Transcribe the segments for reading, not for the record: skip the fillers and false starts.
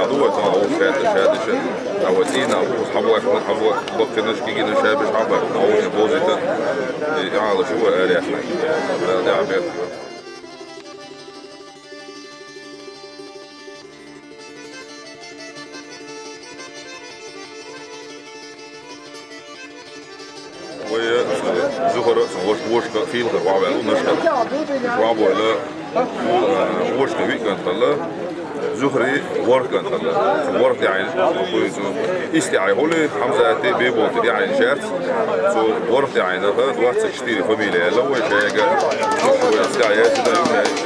دوت أو شهادة أو زينة أو حبوا حبوا بقتناش كي جينا شاب حبوا أو جبوزة على شو قال إحنا ده عبيد وهي زهرة وشك فيل غربا بلو نشكل رابو لا وشك ويك كلا زهري ورك كلا ورك يعني استعي هولي حمزة تي بيبو تدي يعني شات سو ورك يعني هذا واحد تشتري فاميليا لو شيء شو استعي هذا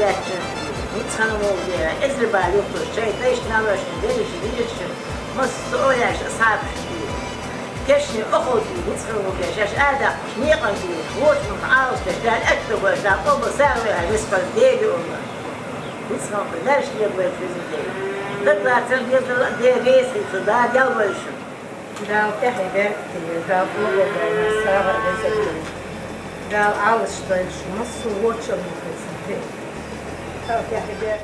yetçi. Nitsanım oldu ya. Ezribal yoktur. Çayda işten alışın. Delişin, delişin. Nasıl o yaşta sarmış diyor. Keşke okudu. Nitsanım oldu ya. Erde niye kanıyor? Borçmun ağızda. Gel etli koyacağım. Ama sen ve nispal değil onlar. Nitsanım oldu. Her şeyi böyle çözüm değil. Zaten bir reis iktidar yalvarışım. Dal tehide, dal bulgurlarına sağa rezetleri. Dal alışverişine su uçurmuş rezetleri. Dal tehide.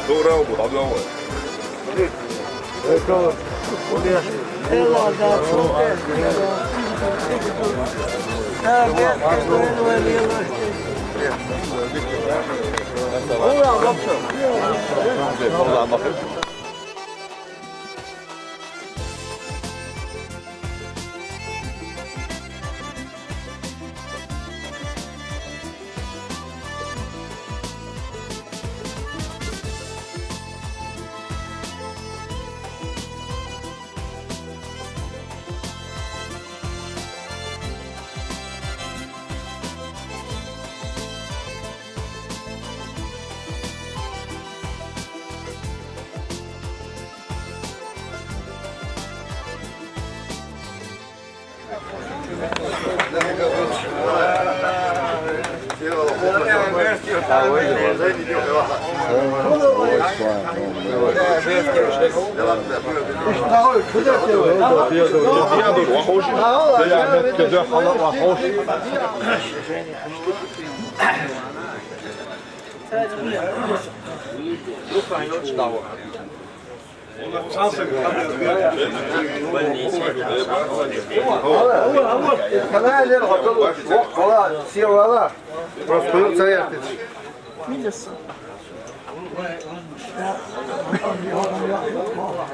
Doğru bu tabii ama.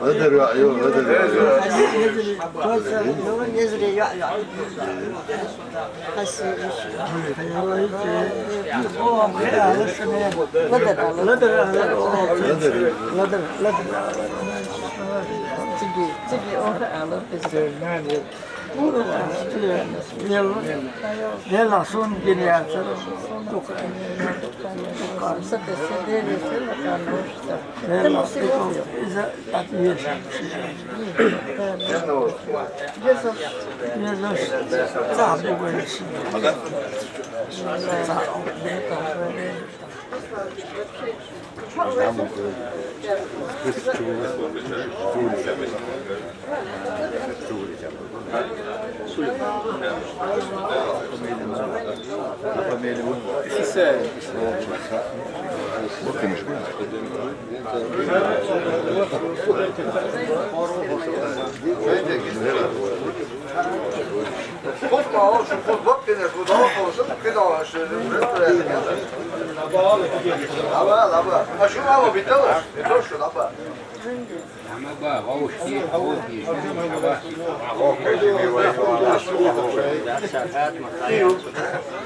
Öder ya, yok öder. Nella son genialza.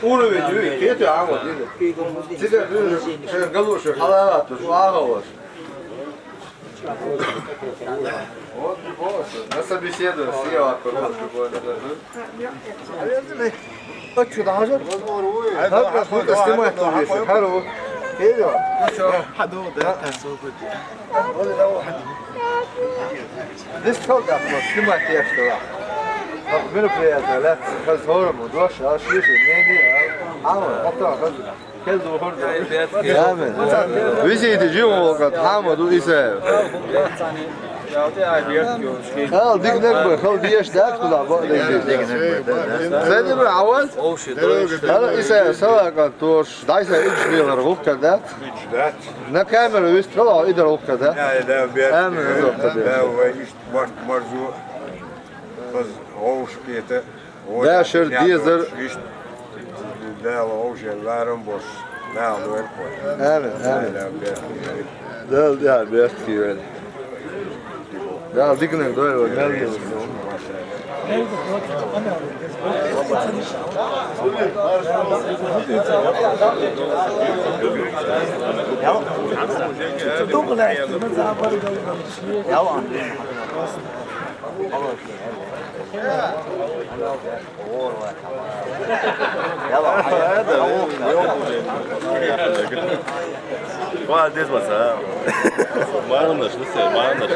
Onu veriyor, kıyıtı ama değil. Size bir galuşu, halalatı, su ağır. Nasıl bir şey de siyah akıyor bu arada. Bak şu daha çok. Tabii bu da sistema yapıyor. Hello. Geliyor. Hadi o da sohbet. This talk that was sistema yapıyor. Bak bunu buraya da kız sorum o da aşağı şey ne ama hatta كل ظهور جامد ويزيد جوا وقت حامد وإساء خل ديك نكبر خل ديش داك طلع بقى ديك نكبر زي ما عوض هلا إساء سوا قد توش دايسة إيش بيغر غوك كذا نكمل ويست طلع إيدر غوك كذا لا لا بيت آمن غوك كذا لا ويش مرزوق Kız hoş giydi. Değişir, dizer. Değerli hoş yerlerim boş. Değerli ver koy. Evet, Del ya bert ki öyle. Ya dikine böyle ne diyorsun? Qual é a Marandaş, não sei,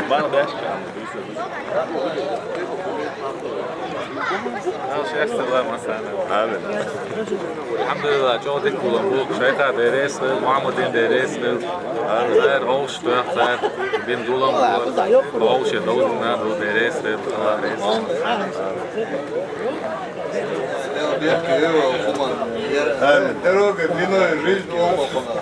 Marandaş. Alhamdulillah, çok dik bulan bu şeyta deres ve Muhammed'in deres ve her hoş tuhaflar bin dolan bu hoş ya doğduğundan bu deres ve Allah reis. Evet. Eroge dino жизнь дома пона.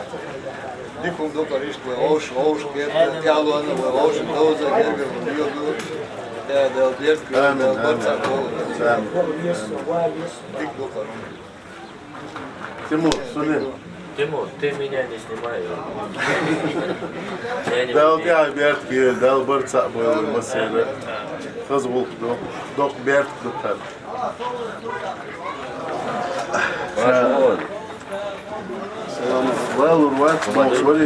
Dikum dokar işte hoş git dialo ana hoş doza gerger diyor. Ya da diğer ki da barça Tamam. Dik dokar. Timur, söyle. Timur, ты меня не снимай. Del ya bert ki del barça böyle mesela. Kız buldu. Dok bert tutar. Well, what? Sorry.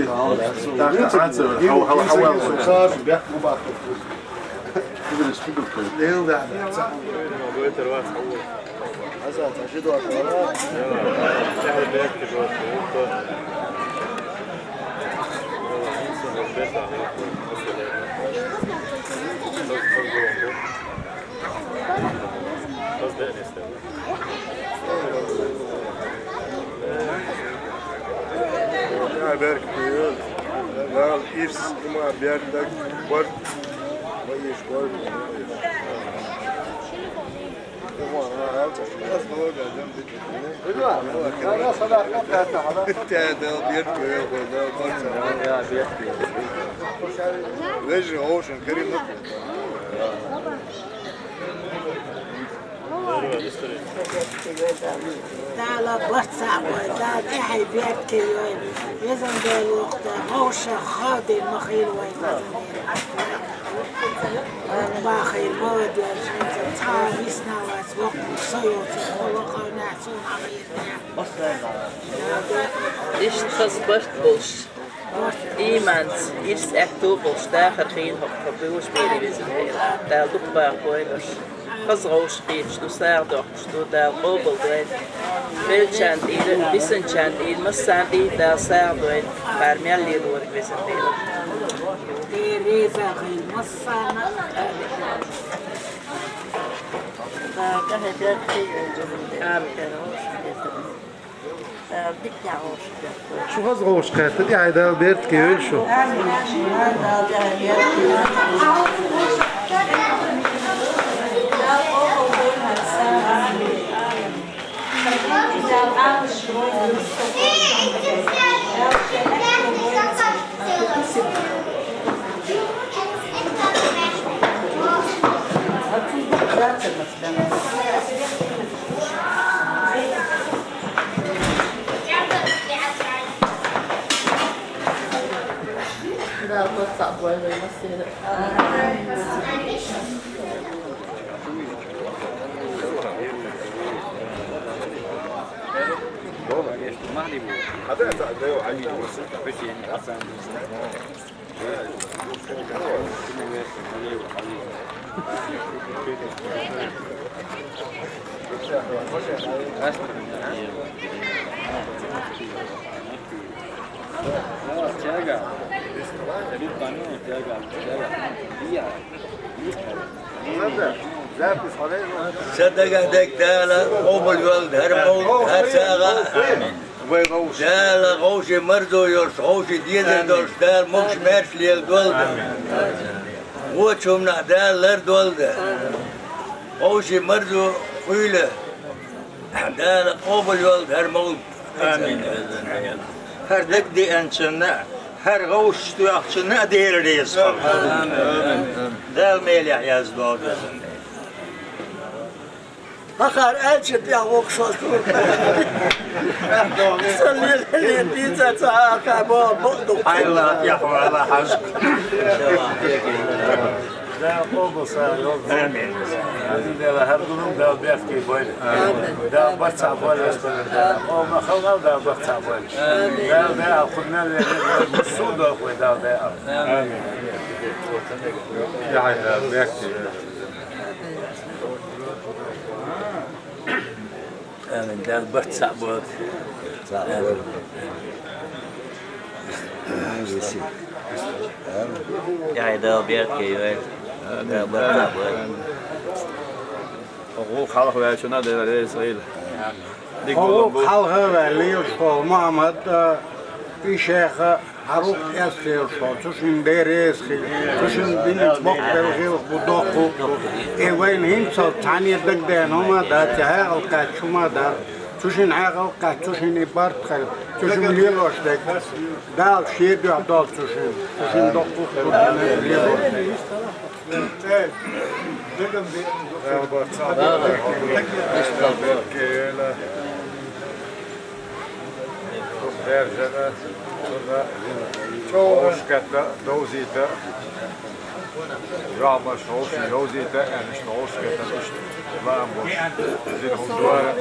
Berk diyor. Dal irs ima berdak var. Bayış var. Dala barca boy, dal ehay bert kiyoy. Yazan dalukta hoşa khadil makhil way باخير مود يا جماعة تعال يسناوات وقت صيوتي خلقا نعسون Ist das Börtbusch? Iemants ir ektubuls, tā ar hīn hokka būs piedivizim heila. Tēl dukbār poinas. Kas rauškīts, tu sērdokš, tu tēl obalduen. Velčant ir, visančant ir, masant ir tēl sērduen. Pār mjallī rorik visam heila. ريزة غير مصانة Şu az hoş kayıtlı diye ayda bert ki öyle şu. Dēl barca boy vai masīra. صدقتك دالا قوم الولد هرمون هرساغا دالا غوشي مرزو يرش غوشي ديزل دورش دال مكش مارش ليل دولد وچومنا دال لر دولد غوشي مرزو قيلة دالا قوم الولد هرمون آمين Her dek diyençine, her gavuş duyakçına değerliyiz. Del melih yazdı o gözünde. Bakar elçi ya okşasın. Söyleyeyim bize çağır bu. Allah yapmalı hazır. ده قوس آمين. هذه ده هردون ده بيحكي بوله. ده بتاع بوله استمر ده. أو ما خلنا ده بتاع بوله. ده أخذنا المسود أخوي ده. آمين. يعني بيحكي. آمين ده بتاع بوله. يعني ده بيحكي ده بتاع بوله. حقوق خلق وعيشنا ده إسرائيل. حقوق خلق وعيشنا محمد الشيخ حروق يستير شو ندرس شو بين بقبل غير بدقو وين هم صوتاني دقدان هما ده تها أو كاتشوما ده توشين عاقل كاتشوشين يبارد خير توشين ليلوش دك دال شيء ده دال توشين دقو ليلوش Osketta, dozita, Rama Scholz, Josita en Scholsketta is Lambos. Zit Honduras.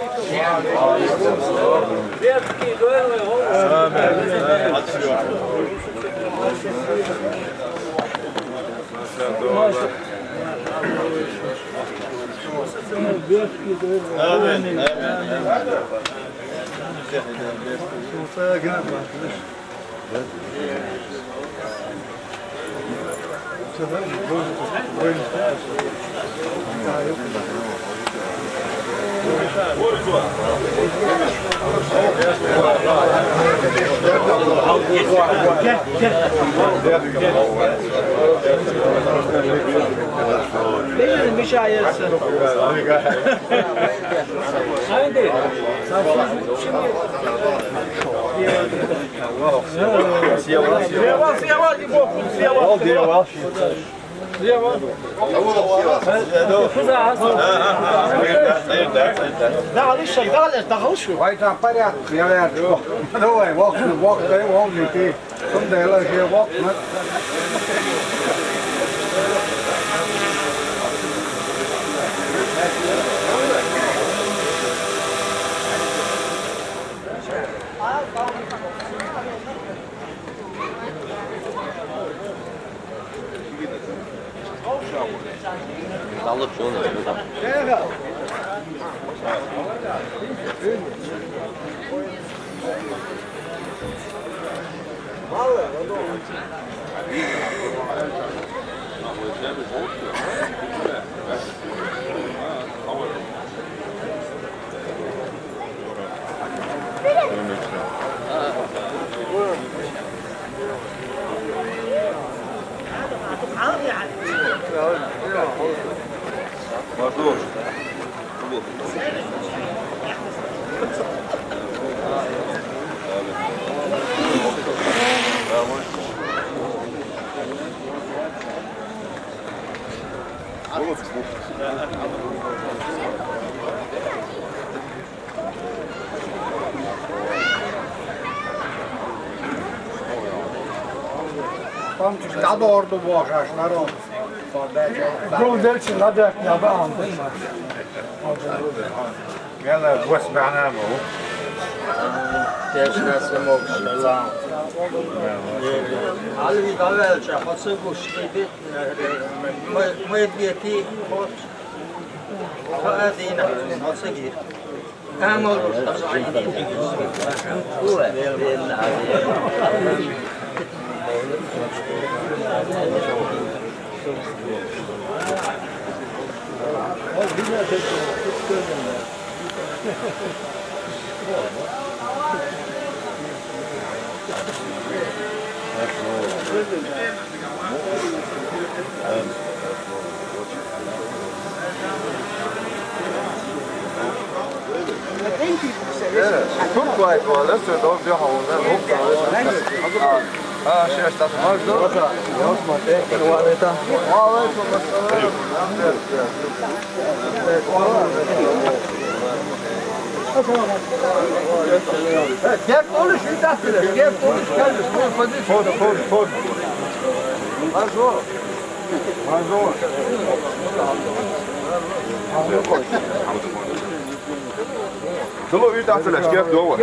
Benim müşayesi. Haydi. Vai estar pareado, galera. Não é, walk, aqui. Como dela, já walk, né? Sağlık şu oluyor. Tam çıktı orada bu ağaçlar o. Göndersin hadi ya ben anladım. Gel bu esmana mı? Teşekkür ederim. Ali davelce hası kuşluydu. Mediyeti hot. Kaadina hası gir. Ama bu Çok kolay bu arada. Söyle doğru bir havuzda. شيء اشتغل ماجدو يا عثمان تاكل وقتها وعليكم السلام كيف تقولش انت احسن كيف تقولش كلش خد مجور مجور Dulu u taht الاشكال دوا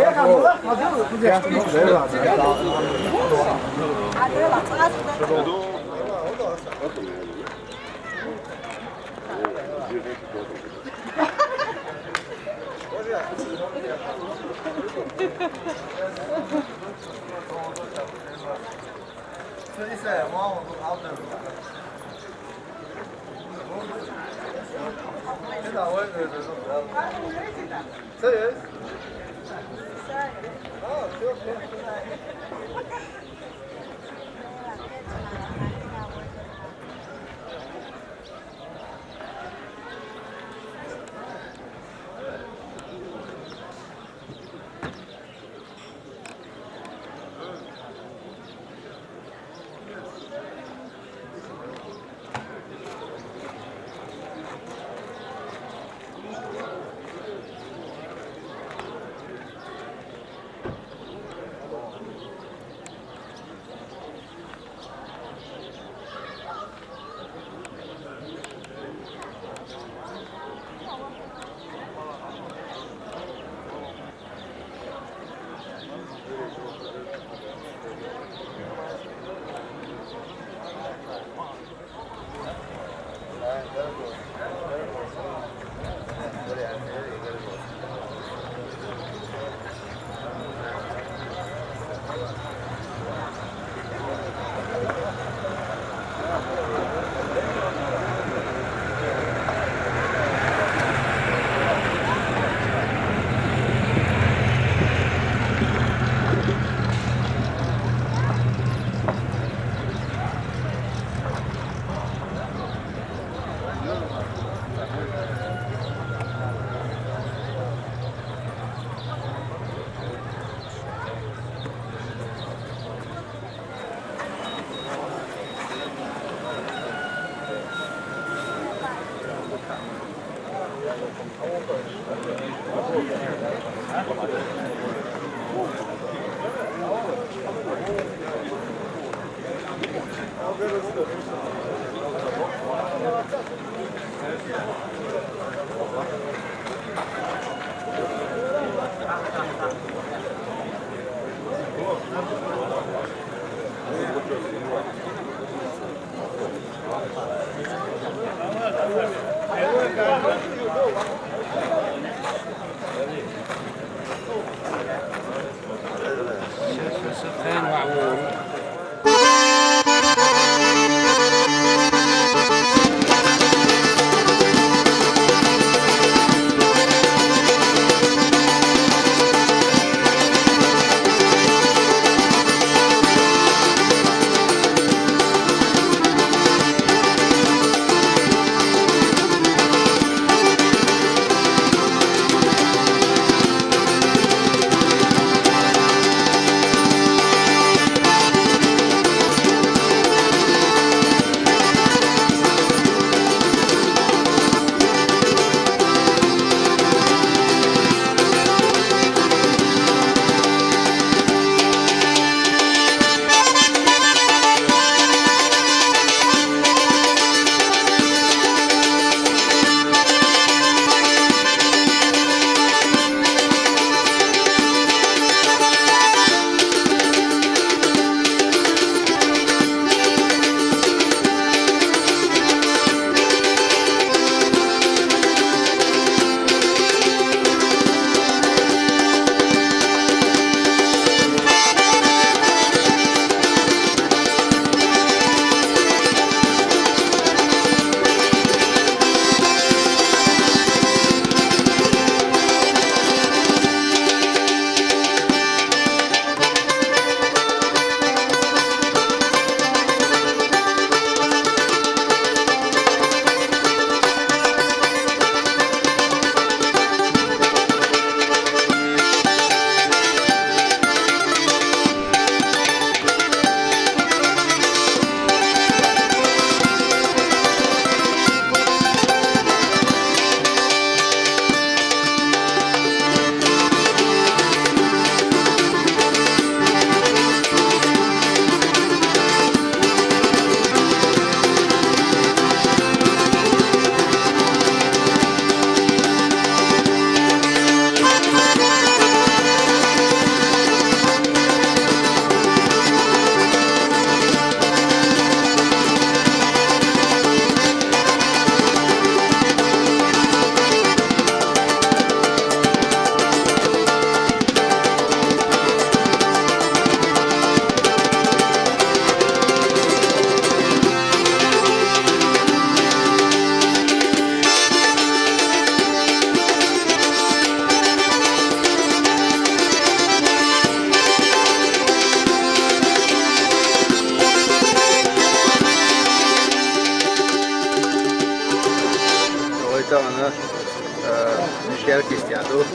Gerek istiyordu.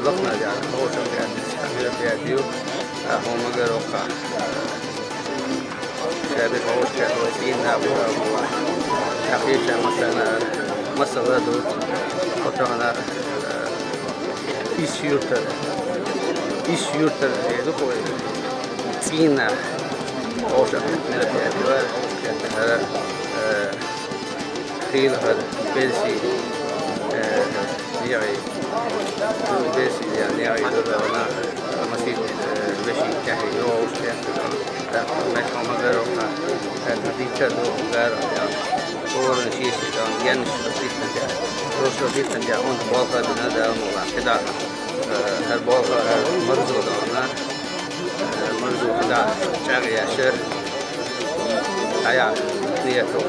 Lokma yani. Olsun geldi. Bir diyor. Ama göre o kadar. Şebek hoş geldin. Yine bu. Akşam mesela da otanlar iş yurtları diye koyuyor. Yine hoş geldin. خيل هذا بيسي نيعي بيسي يعني نيعي دولا مسيد بشي كهي روش كهي ما كان مغيرونا نتيجة دو غير يعني طور الشيء كان ينش بسيطة جاء روش بسيطة جاء أنت بالغة بنادى الموضوع كده هالبالغة مرزو دارنا مرزو كده شاقي عشر حياة نيته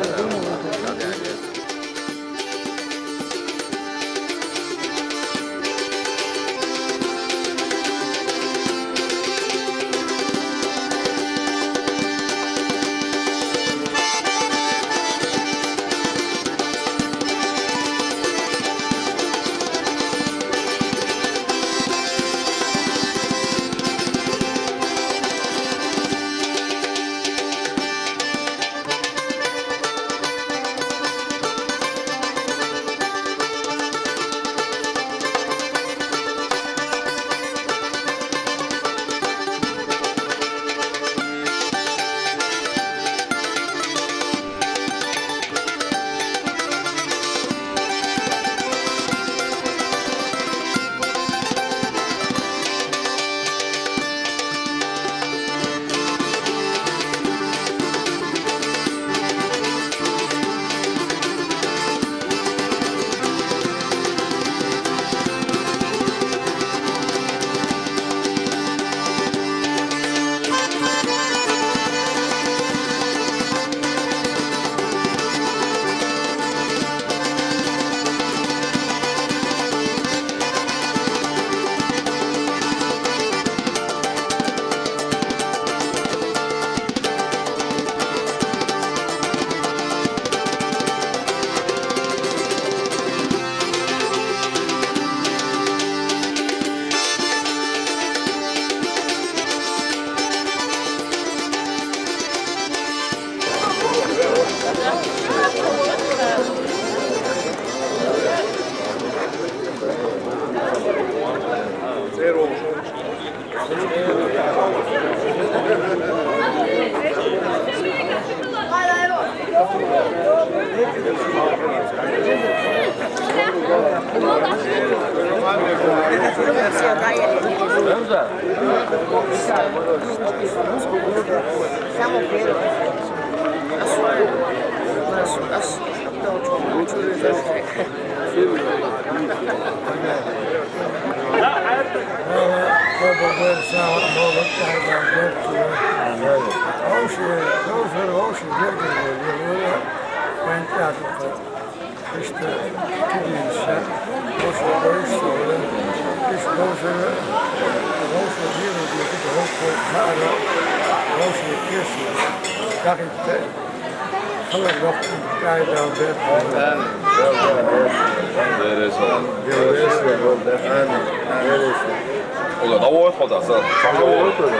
Ola da var foda sa. Çamda var koydu.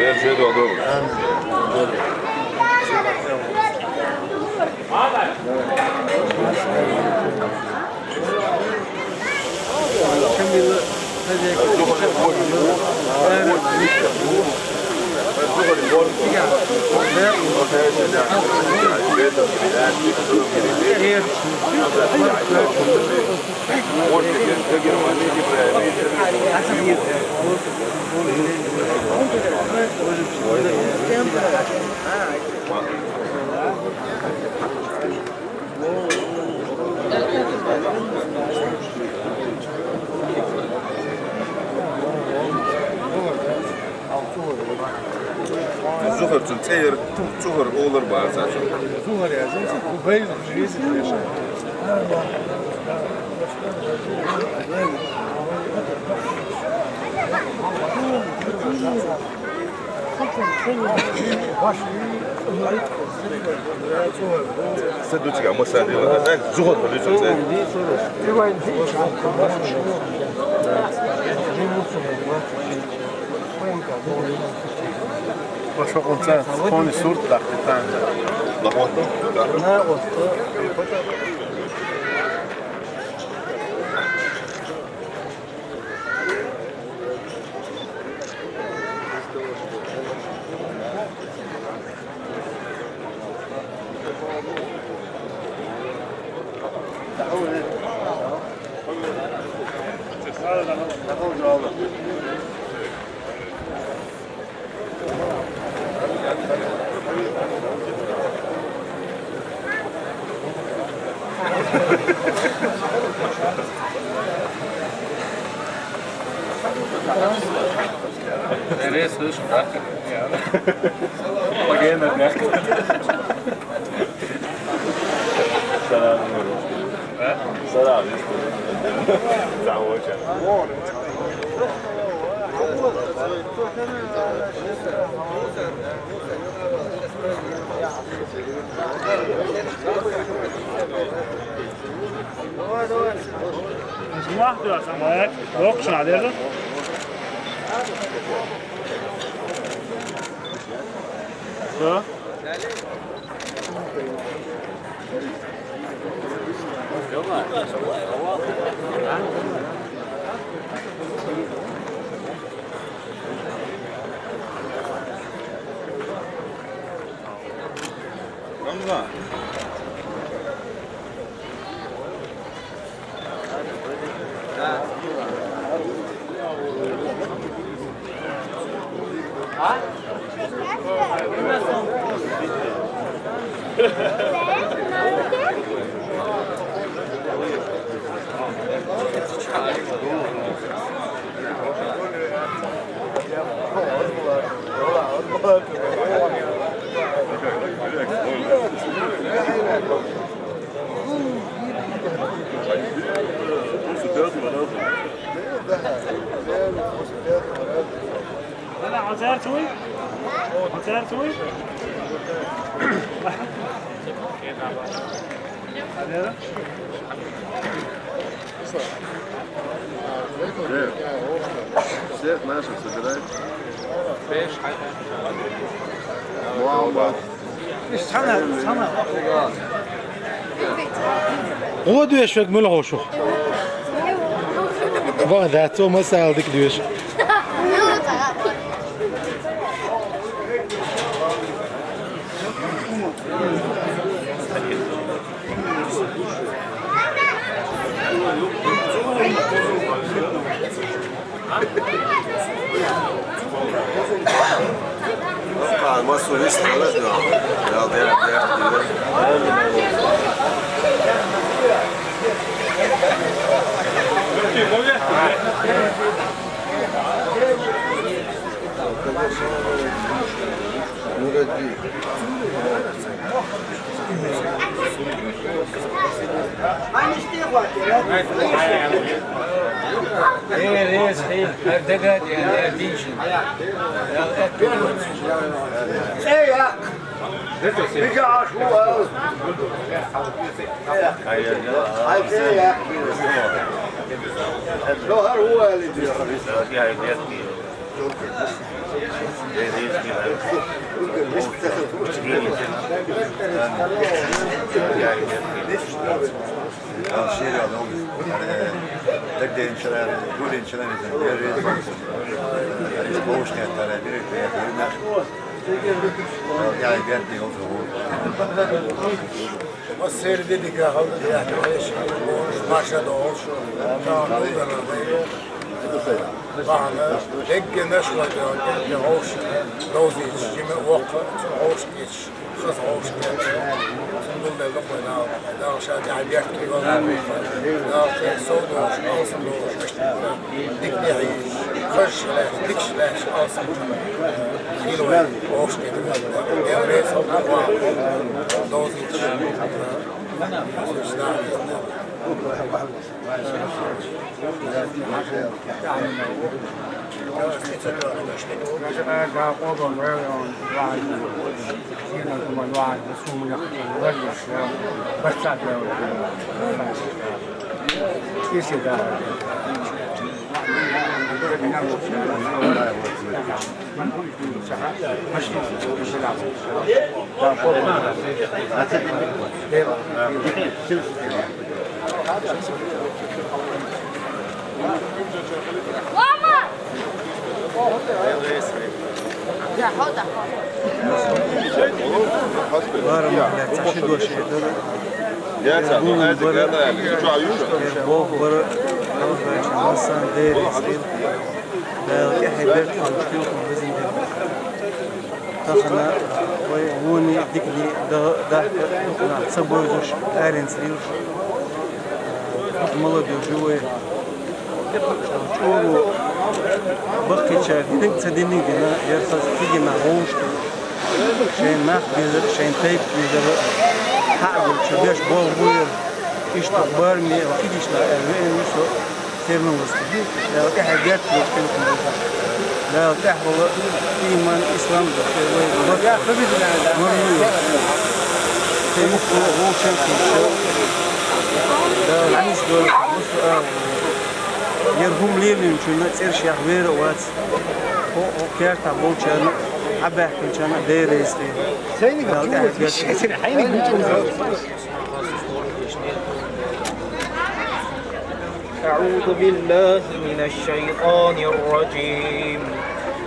Ben şey de aldım. Zuhur için çayır, zuhur olur bazen. Zuhur ya, bu bayıl krizi yaşıyor. Sen duçka ama sen değil. Ne zuhur biliyorsun sen. Başka konser, koni surt da kitan. Lahmata. Ne oldu? Nereye sığış bırak. Ama gelme bırak. Sana abi. اسمع دو سماك روكش نادر دو Ramazan. انا عزار توي عزار توي هذا Свет наших собирает. سنة هو دويش فيك ملغو شو ذاته ما سالدك دويش ما سويست ولا لا ضيع الظهر هو اللي السير ديك هذا يعني ايش ما شاء الله Bahane, ikke næstlægger, ikke rås, dåsig, skimme åker, rås, kız rås, som nu der lukker en av, der så der er virkelig godt, der så dås, altså dås, ikke kurs, dikslæs, altså kilo rås, det er det som var dåsig, så snart. قوضا ويون واحد هنا كمان واحد بسوم يخطو وجش بس تعطيه كيسي ده تخنا ووني ديكلي ده صبوجش ارين سريوش молодой живой чуру бакча динг цадинг на ярсас тигина гошт шейн мах безер шейн тайп безер хагул чудеш бол буер ишта барми фидишна венусо سيرنا وسطي لا كحاجات ممكن لا تحول إيمان إسلام يا خبيث مريض تيمكو هو شركة لا العنيس دول يرهم لي من شو نتصير شيء غير وات هو كارت عبون شان عباه كل شان داير يستي سيني أعوذ بالله من الشيطان الرجيم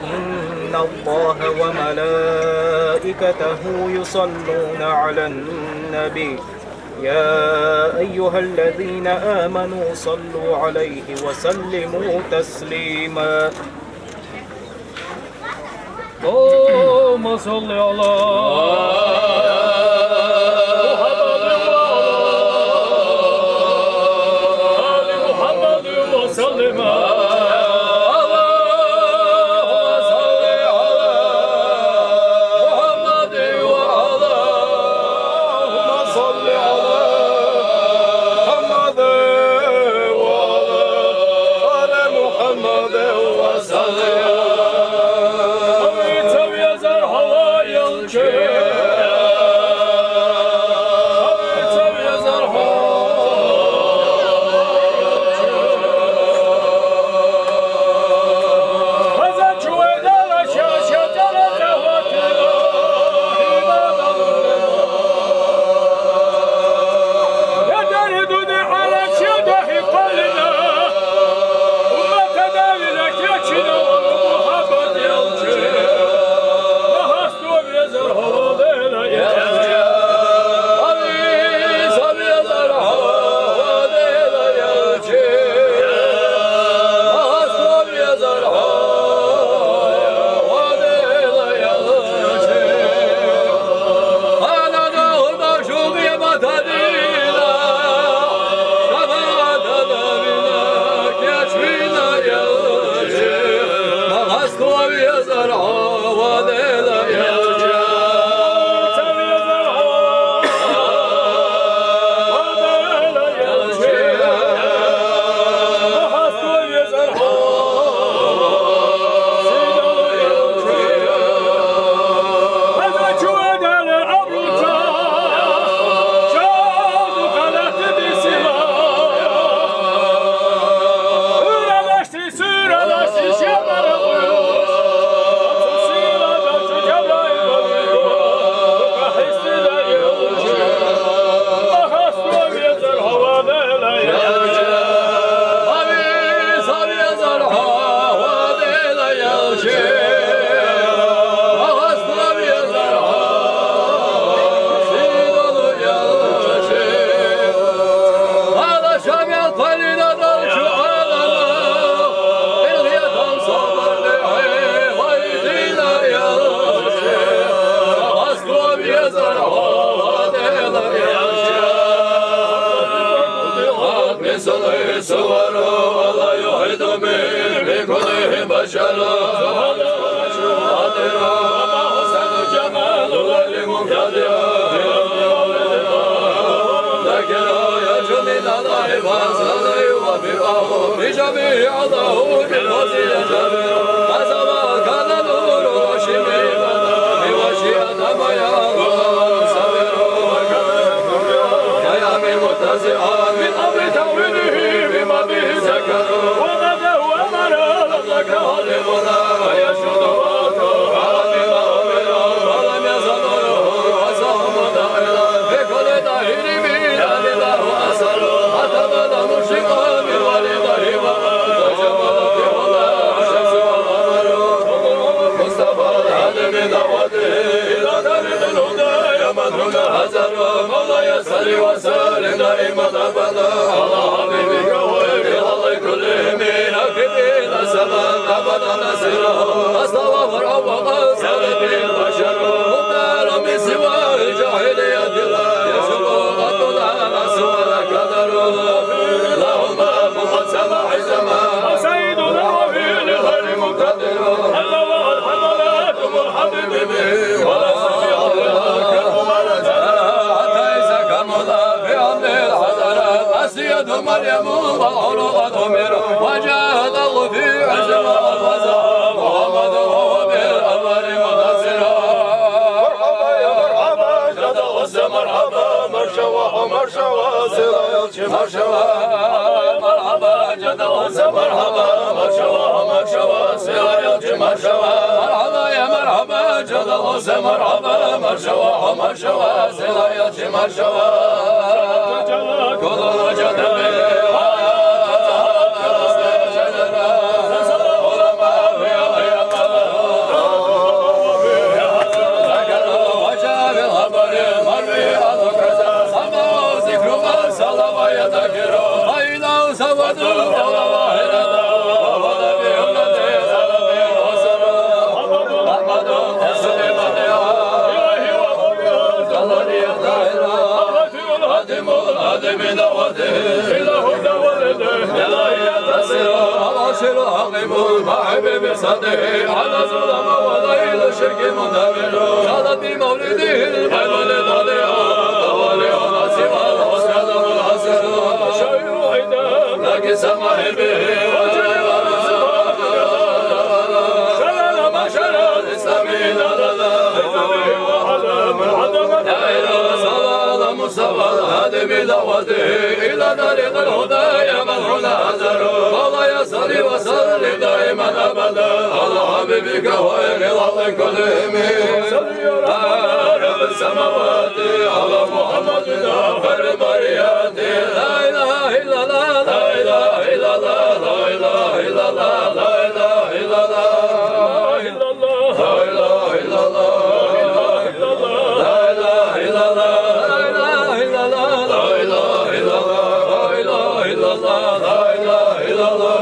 إن الله وملائكته يصلون على النبي يا أيها الذين آمنوا صلوا عليه وسلموا تسليما اللهم صل على الله في جميع ظهور الوسيلة فسما كان نور وشمي في وشيئة ما يرى سبيل يا من متزعا من أمر تأويله بما به سكن وغدا وأمر لك هدمنا ويشهد على بما ولم يزل وسهم دائلا في كل دهير من الله أسر حتى بدا مشرقا من والديه وتجمل في وضع الشمس والقمر مصطفى الهدى من دعوته إلى درب الهدى يا من هنا هزر مولاي صل وسلم دائما أبدا على حبيبك وإلى الله كل من أكيد السماء أبدا نسيره أستغفر الله سلم البشر مبتلى من سوى الجاهلية يشق قطنا سوى القدر اللهم قد سمع الزمان سيدنا وفي لغير مقتدر الله الحملات والحبيب به ولا سميع الله حتى إذا كمل في أمر الحضرات أسيد مريم والعروق ضمير وجاهد الله في عزم الوزا محمد وهو بالأمر مدسرا مرحبا يا مرحبا جد غز مرحبا مرشوى مرشوى سرايا مرشوى مرحبا جد غز مرحبا مرشوى مرشوى سرايا مرشوى مرحبا يا مرحبا جد غز مرحبا مرشوى مرشوى سرايا مرشوى كل وجد على ظلم وليل الشرك مدمر شادت بمولده الحلول ضليع طوالي ونسيم الحسن والحسن شير عيدا لك سمح به وجل ورسول شلل ما شلل الإسلامي لدى وعلم العدم لا إله صلى مصطفى الهادي بدعوته إلى طريق الهدى يا من هنا هزر والله يصلي وسلم دائما أبدا على حبيبك وإن الله كلهم رب السماوات على محمد آخر البريات لا إله إلا الله لا إله إلا الله لا إله إلا الله لا إله إلا الله لا إله إلا الله لا إله إلا الله لا إله إلا الله لا إله إلا الله لا إله إلا الله لا إله إلا الله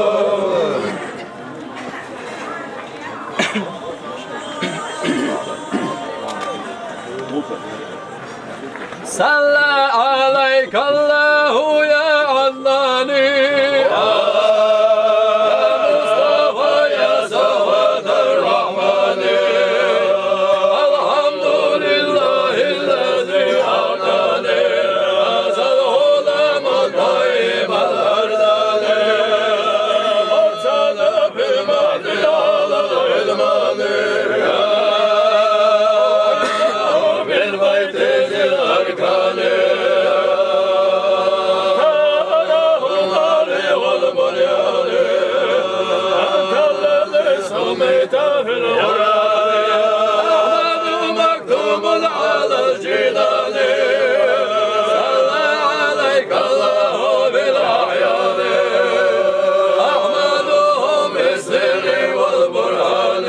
صلى عليك الله يا عدناني يا مصطفى يا سواد الرحمن الحمد لله الذي أعطاني هذا الهدى الطيب الأرداني أرسل بالمهد على العلمان بالبيت ذي الأركان والبنيان أنت الذي سميت في القرآن أحمد مكتوب على الجنان صلى عليك الله بالأعيان أحمدهم بالسر والبرهان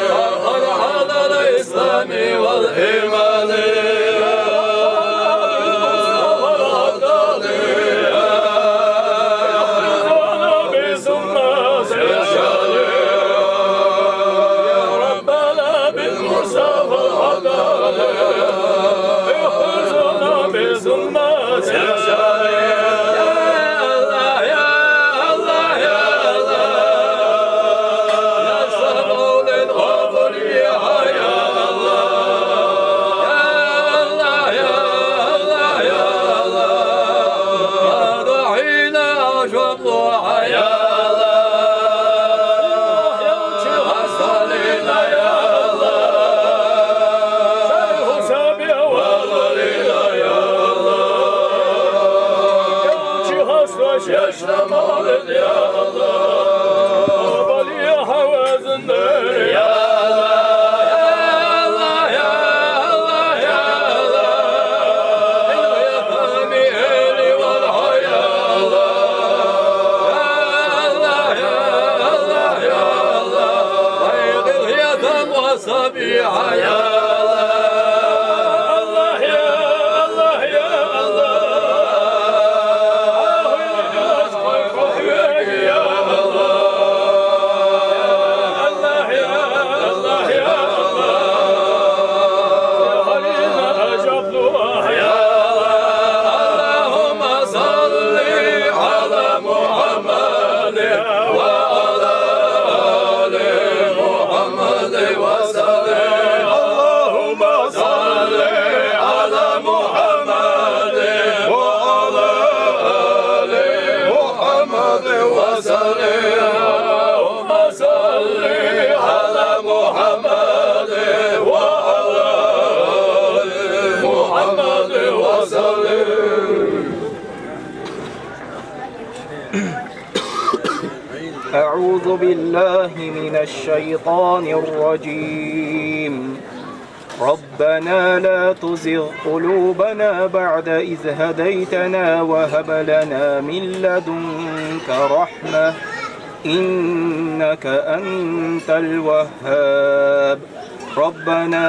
فرحان الإسلام والإيمان أعوذ بالله من الشيطان الرجيم ربنا لا تزغ قلوبنا بعد إذ هديتنا وهب لنا من لدنك رحمة إنك أنت الوهاب ربنا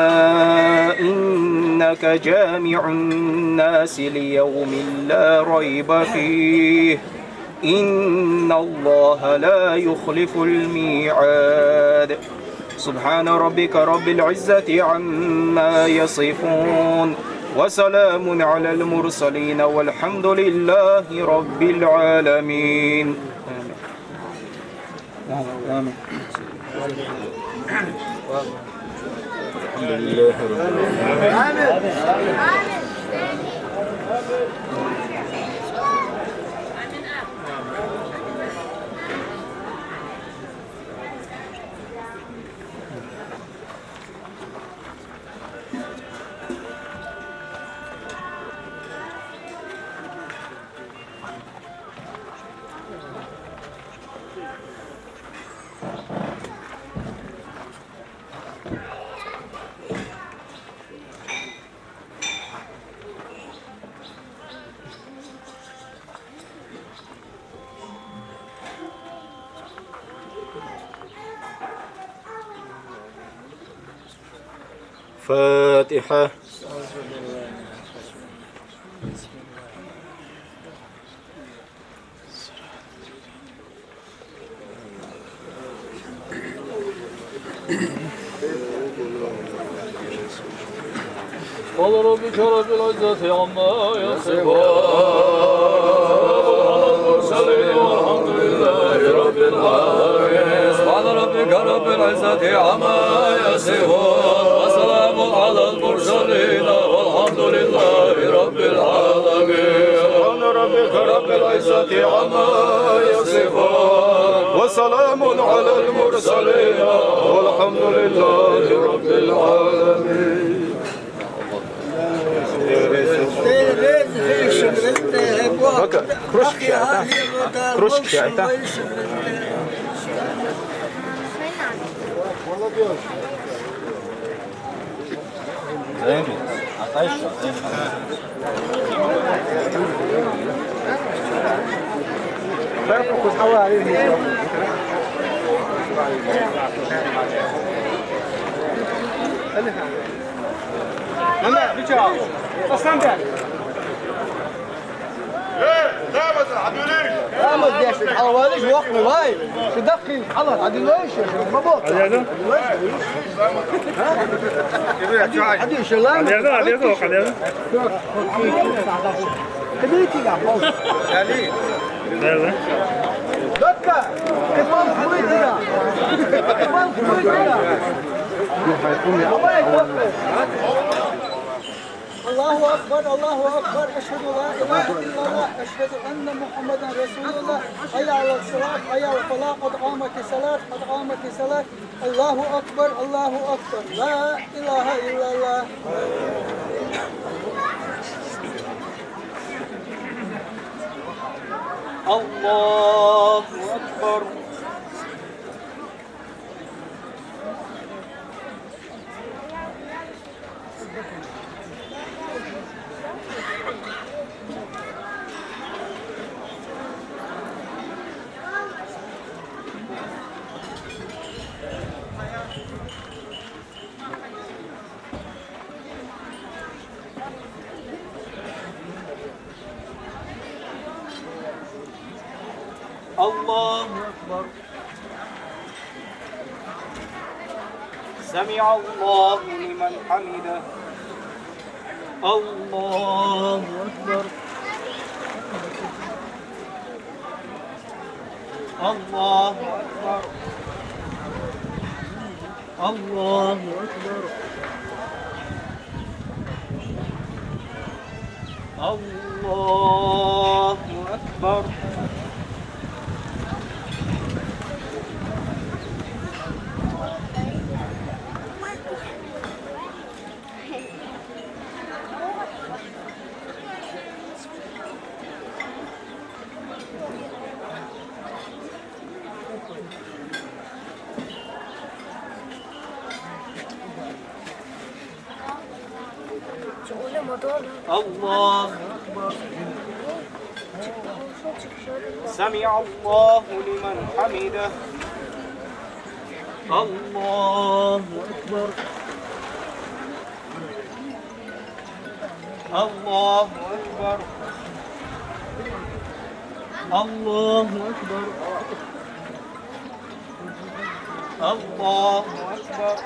إنك جامع الناس ليوم لا ريب فيه إن الله لا يخلف الميعاد سبحان ربك رب العزة عما يصفون وسلام على المرسلين والحمد لله رب العالمين آمين. الحمد لله رب العالمين. فاتحة. قال ربك رب العزة عما يصفون المرسلين والحمد لله رب العالمين سبحان ربك رب العزة عما يصفون وسلام على المرسلين والحمد لله رب العالمين سبحان ربك رب العزة عما يصفون وسلام على المرسلين والحمد لله رب العالمين Кружки, а это? ما بديش الحواليش وقت واي تدخل حلط عدي ليش ما بوك عدي عدي شلام عدي كبيتي يا فوز علي دكا كمان كويتي كمان كويتي الله أكبر الله أكبر أشهد لا إله إلا الله أشهد أن محمدا رسول الله حي على الصلاة حي على الفلاح قد قامت الصلاة قد قامت الصلاة الله أكبر الله أكبر لا إله إلا الله الله أكبر الله أكبر سمع الله لمن حمده الله أكبر الله أكبر الله أكبر الله أكبر الله أكبر سمع الله لمن حمده الله أكبر الله أكبر الله أكبر الله أكبر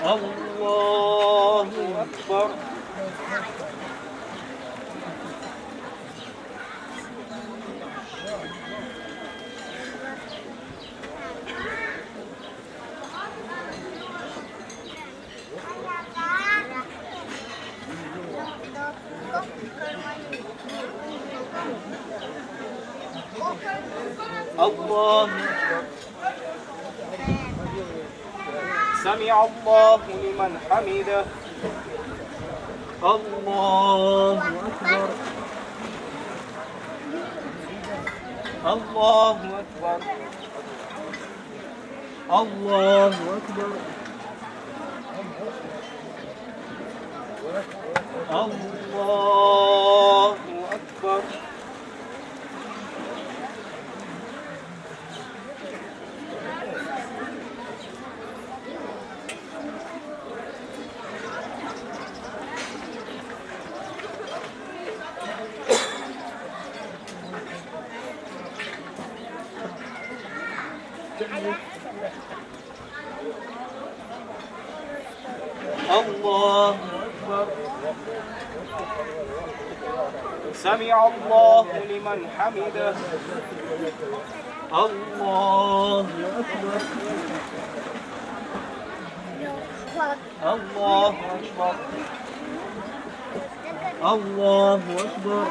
الله أكبر الله أكبر سمع الله لمن حمده الله أكبر الله أكبر الله أكبر الله أكبر الله أكبر سمع الله لمن حمده الله أكبر الله أكبر الله أكبر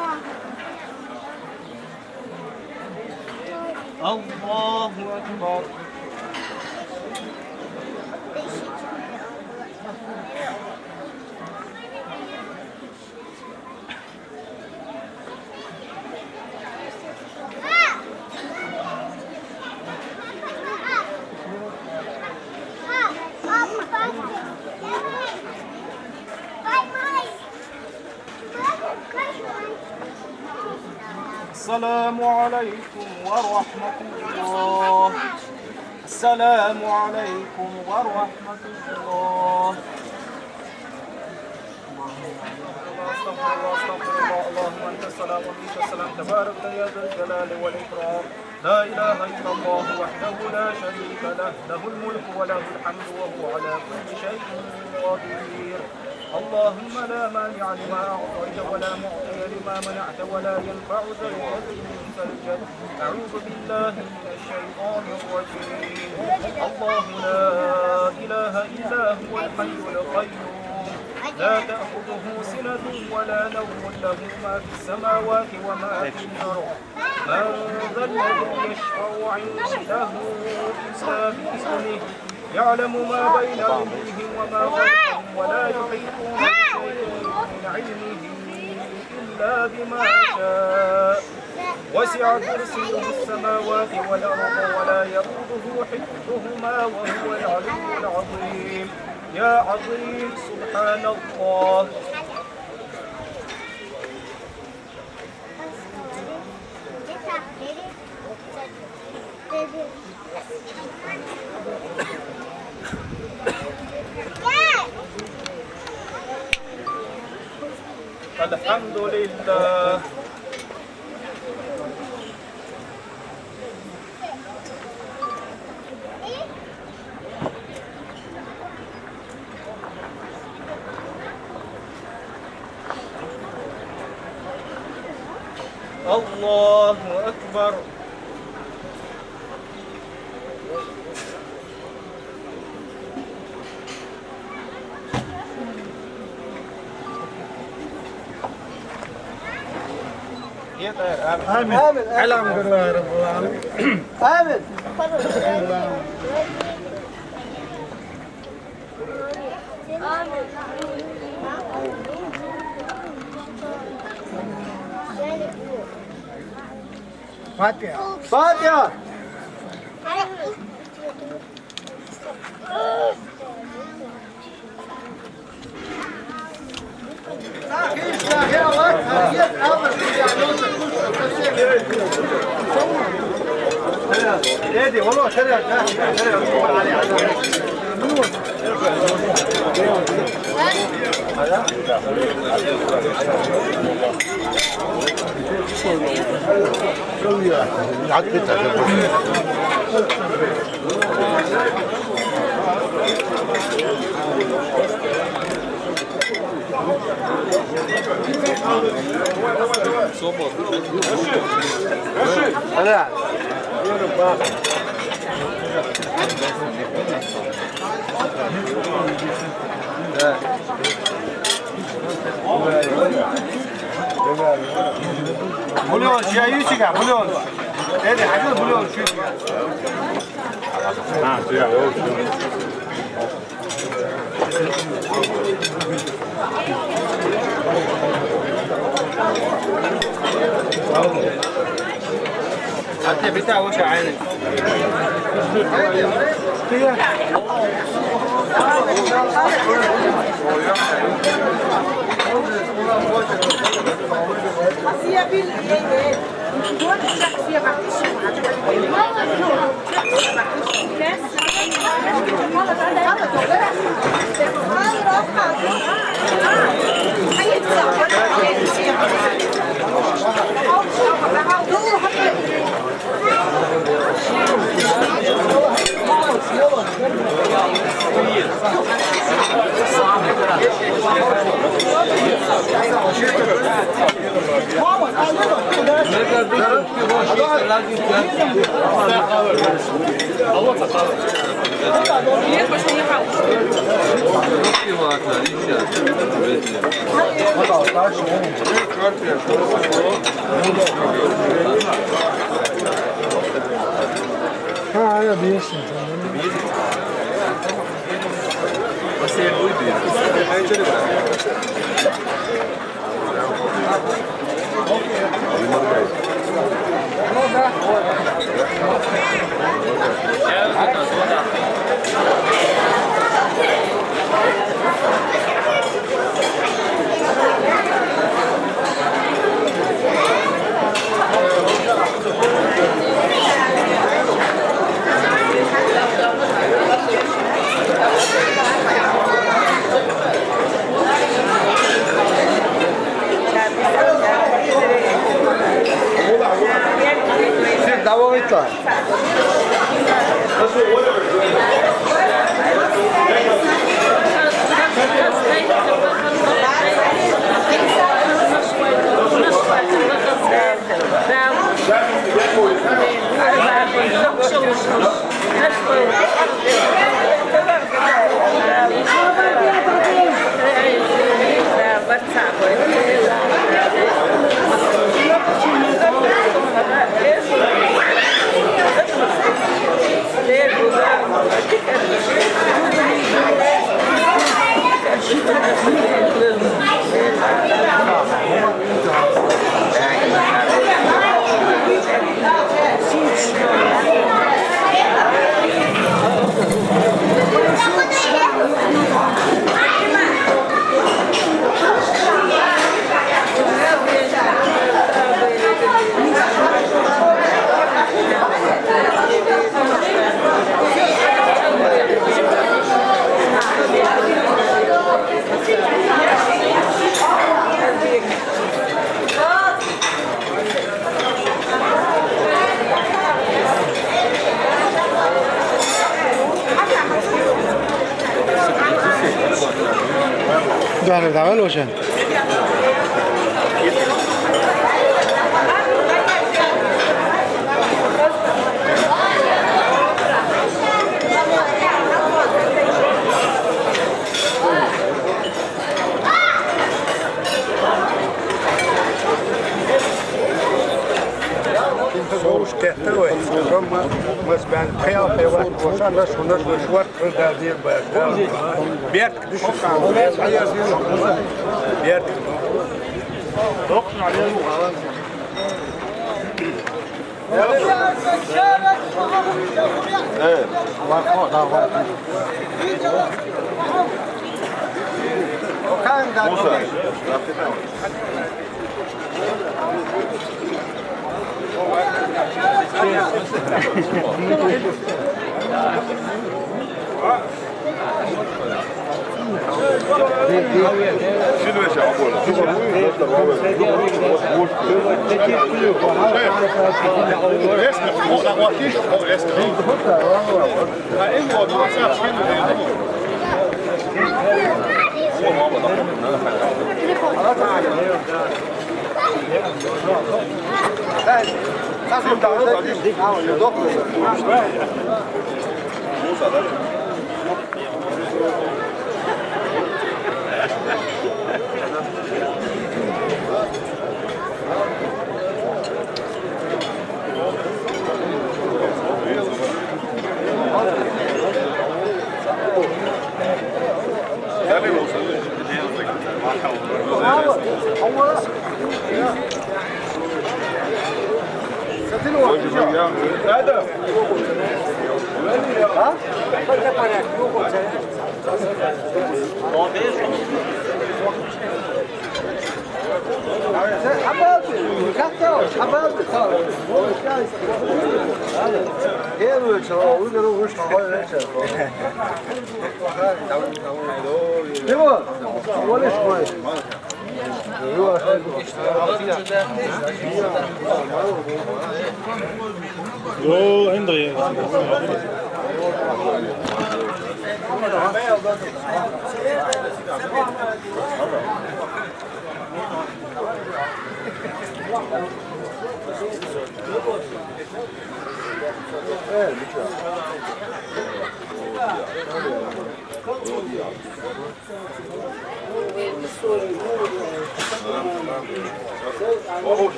الله أكبر السلام عليكم ورحمة الله السلام عليكم ورحمة الله استغفر الله استغفر الله اللهم انت السلام ومنك السلام تبارك يا ذا الجلال والاكرام لا اله الا الله وحده لا شريك له له الملك وله الحمد وهو على كل شيء قدير اللهم لا مانع لما اعطيت ولا معطي لما منعت ولا ينفع ذا الجد منك الجد اعوذ بالله من الشيطان الرجيم الله لا اله الا هو الحي القيوم لا تأخذه سنة ولا نوم له ما في السماوات وما في الأرض من ذا الذي يشفع عنده إلا بإذنه يعلم ما بين أيديهم وما خلفهم ولا يحيطون بشيء من علمه إلا بما شاء وسع كرسيه السماوات والأرض ولا يئوده حفظهما وهو العلي العظيم يا عظيم سبحان الله الحمد لله الله أكبر آمين الحمد لله رب العالمين آمين Fatiha. Fatiha. هادي والله شريعة مليون شيء يشجع مليون. هذه حاجة مليون شيء. حتى بتاع وش عينك. Ha, ya bilirsin. Você é doido. Devam et lan. ده هنتعمل وشان Soğuş tehtir o. Roma, mas ben kıyafet var. Koşan da şunlar şu var. Kırda değil bayağı. Bert düşük. Bert. Dokun alıyor. Evet. Musa. شنو يا شباب يو عندي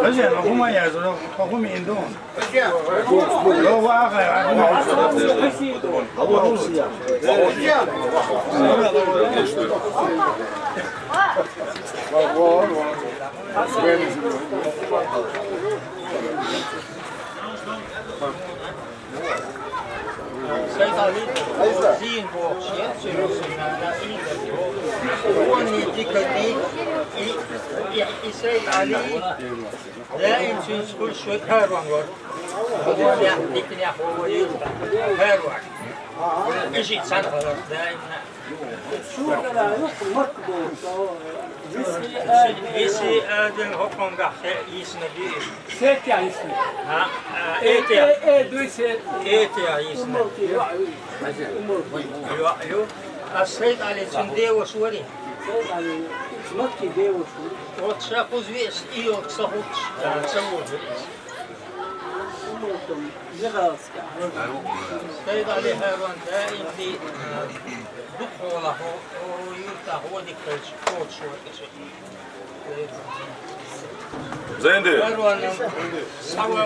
زين هم يعزلوا هم عندهم لو واقع Seyit Ali zihin bu şey Seyit Ali daim kul şu her var. Bu ya dikine her var. İşit sen daim. Şu kadar yok makbul. Visi den hokman gahte iyisine bir. Set ya ismi. Ha, et ya. Duyse. Et ya iyisine. Yok. Seyit Ali için devo suari. Seyit Ali makki devo suari. Вот шапуз весь и от сахут самого. سيد علي هارون دائم في دخوله ويفتح ودك فوت شو Zendi. هارون سوا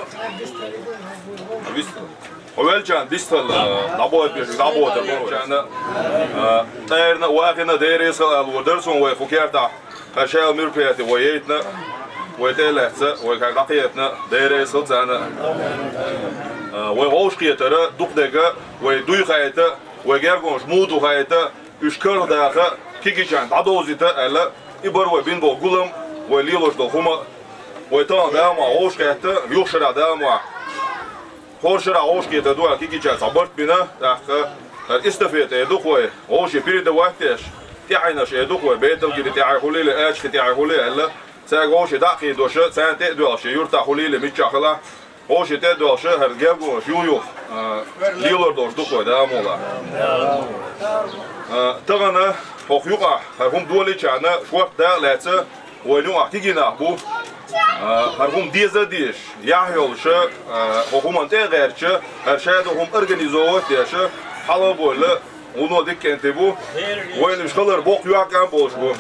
Ovelcan distal naboet bir naboet borcana tayarna waqina deresal alwaderson wa fukerta ashal mirpiyati wa yetna wa telatsa wa kaqiyatna deresal zana wa hoşqiyatara duqdaga wa duyqayta wa gergonş mudu hayta üçkardaqa kigican adozita ala ibar wa binbo gulam wa lilosh do huma wa ta dama hoşqiyata yoxshara dama Хоршера ошки это дуа кикича заборт бина так استفيد ادوخوي اوشي بريد وقتش تعينش ادوخوي بيتل جدي تاع خليل اش تاع خليل هلا ساق اوشي داقي دوش سانت دوش يرتا خليل ميتشخلا اوشي تدوش هرجابو شيو ليلور دوش دوخوي دا مولا تغنا فوقيقا هم دولي چانا شوق دا لاتس وينو احتيجينا بو Harhum diyezadiş, yahyolşu, hukuman teğerçi, her şeyde hum organizovat yaşa, hala böyle, onu dikkenti bu, oyun işgalar bok yuakan boş bu.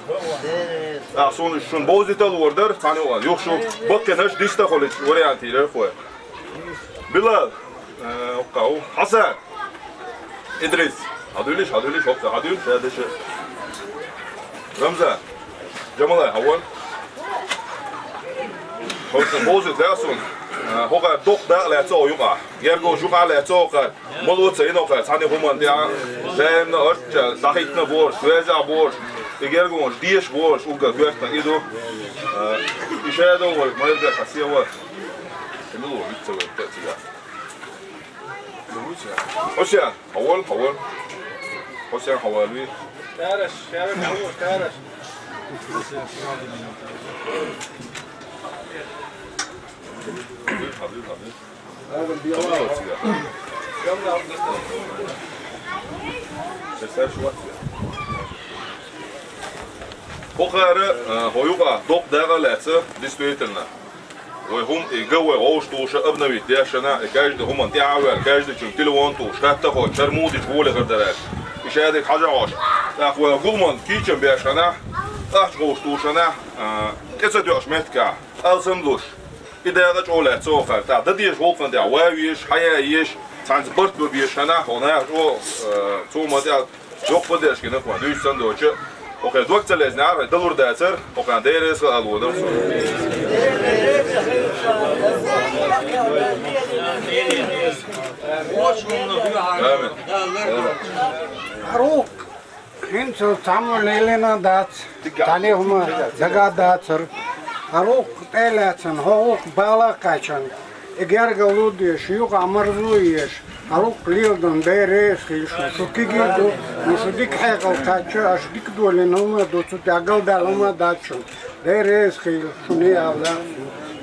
Sonuç şun bozital order, tane olan, yok şu, bakın hiç dişte kolik variantıyla koy. Bilal, Hasan, İdris, hadüliş, okta, hadül, Ramza, Cemalay, havan. hosten bozit dersun hoga dok da la zo yuga yergo juga la zo ka molu tsino ka sani human dia dem na ort da hitna bor sweza bor gergo dies bor uga gwerta ido ishado wal malga khasiwa nu bitso tsiga Hosea hawal Hosea hawalwi Karaş, karaş. Hochare hojuga dok daga letse действительно. Ой хум и гаве оштуша обновить дешана и каждый хуман тяавер каждый чун телефон туш хатта хо чармуди школе гардерек. И шадик хажаош. Так вы гулман кичем бешана ах оштушана это дёш метка алсамлуш. И дага чоле цохар та дадиш волфан да вавиш хаяиш transport бешана хона о цумадя yok подеш кина ква дүйсөн дочу Oké, druk te lezen naar, dat wordt het er. Oké, daar is al worden. Haruk, hinso samu lelena dat, tani huma daga datsar. Haruk teletsen, haruk bala kaçan. Eğer galudiş, yok amarluyş. Haruk lildan deres hilşu. Şu kigidu, şu dik hagal kaçı, aş dik dolenuma dotu tagal daluma daçın. Deres hilşu ne avla.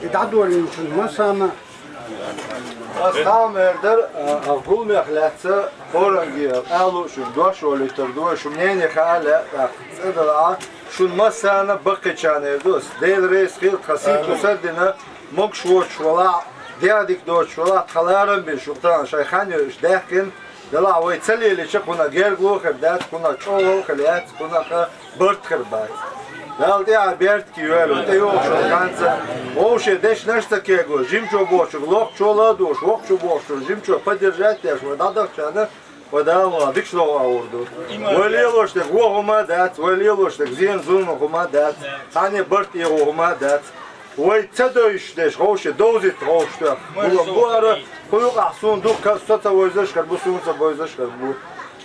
İdadolin masana. Aslan verder, avgul mehletze, orangi, alu şun doş oluytur doş, şun neyni hale, sıdala, şun masana bakıçan erdos. Değil reis hil kasip usadina, mok şuot şola, diadik doş şola, thalarım bir şuktan, şayhan yürüş dehkin, dala ve tsaliyle çıkuna gergu, kırdat, kuna çoğu, kıliyat, kuna bırt kırbay. Dal dia bert ki yelo te yok şu kansa o şey deş nešto kego jimčo boču lok čola duš lok ču boču jimčo подержать я что надо чана подало дикло аурду велело что гoma dat велело что зен зуно гoma dat tane bert ye goma dat ой цедо işte o şey dozit o что bu ara koyuk ahsun duk kastata vozış kar bu sunsa vozış kar bu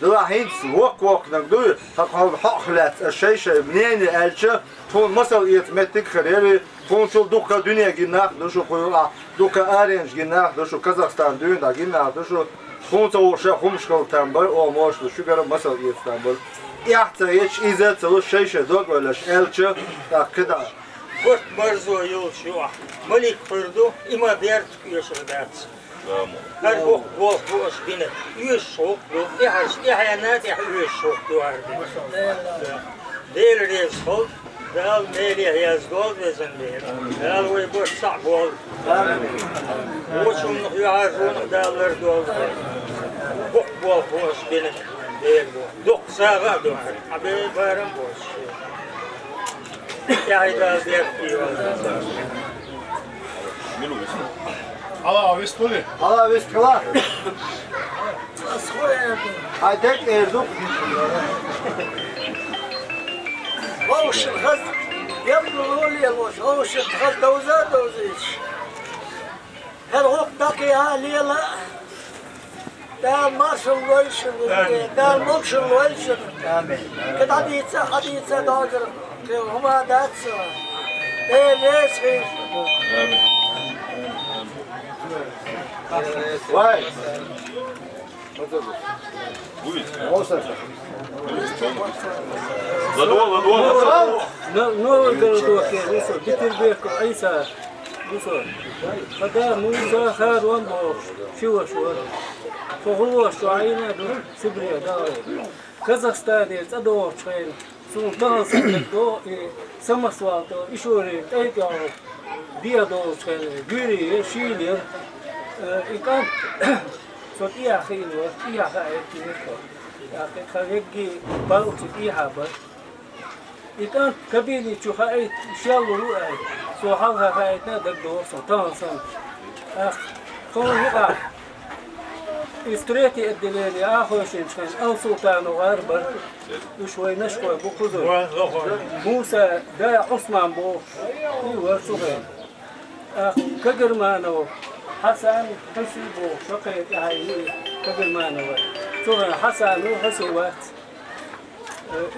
Dela hins wok nagdu takal haklat الشيشه منين elçi ton masal yetmettik xereri tonçul dukka dünya ginah duşu koyula dukka arenj ginah duşu Kazakistan dünya ginah duşu tonça oşa humşkal tambay o moşlu şu gara masal yetambal ihta hiç izet o şeyşe dok öleş elçi takda Вот марзо юлшу Мalik kurdu ima dert yaşadat Her bok bine üye şok bu ihanat üye şok duvardı Değil reis ol dal meri yazgol vezin değil dal ve bu sağol Oçum yuharun dallar dol bok bine değil bu dok sağa duvar abi barım boş Yayda dert diyor Allah vestuli. Allah vestula. Haydak erduk. Ocean has yapılıyor yavaş. Ocean has doziç. Her hoktaki haliyla da marşal vayşın, da mokşal vayşın. Kad haditse dağdır. Ki huma datsa. Neyse. Vay. Olsa. No gardo ke ruso bitirbe ko Isa ruso kada musa kharwan bo shiwa shiwa to huwa shuayna do sibriya da Kazakhstan is ado train sun da do samaswa to ishore tayo dia do train guri shili ikan so iya khino iya ha etiko ya ke khagi baut iya ba ikan kabili chuhait shallu so ha haitna dagdo so tansan khona استريتي الدليل آخر شيء أو سلطان وغربر وشوي نشوي بقدر موسى دا عثمان بو يور سوغين كجرمانو حسن حسيبو شقيت عيني كجرمانو شو حسن وحسوات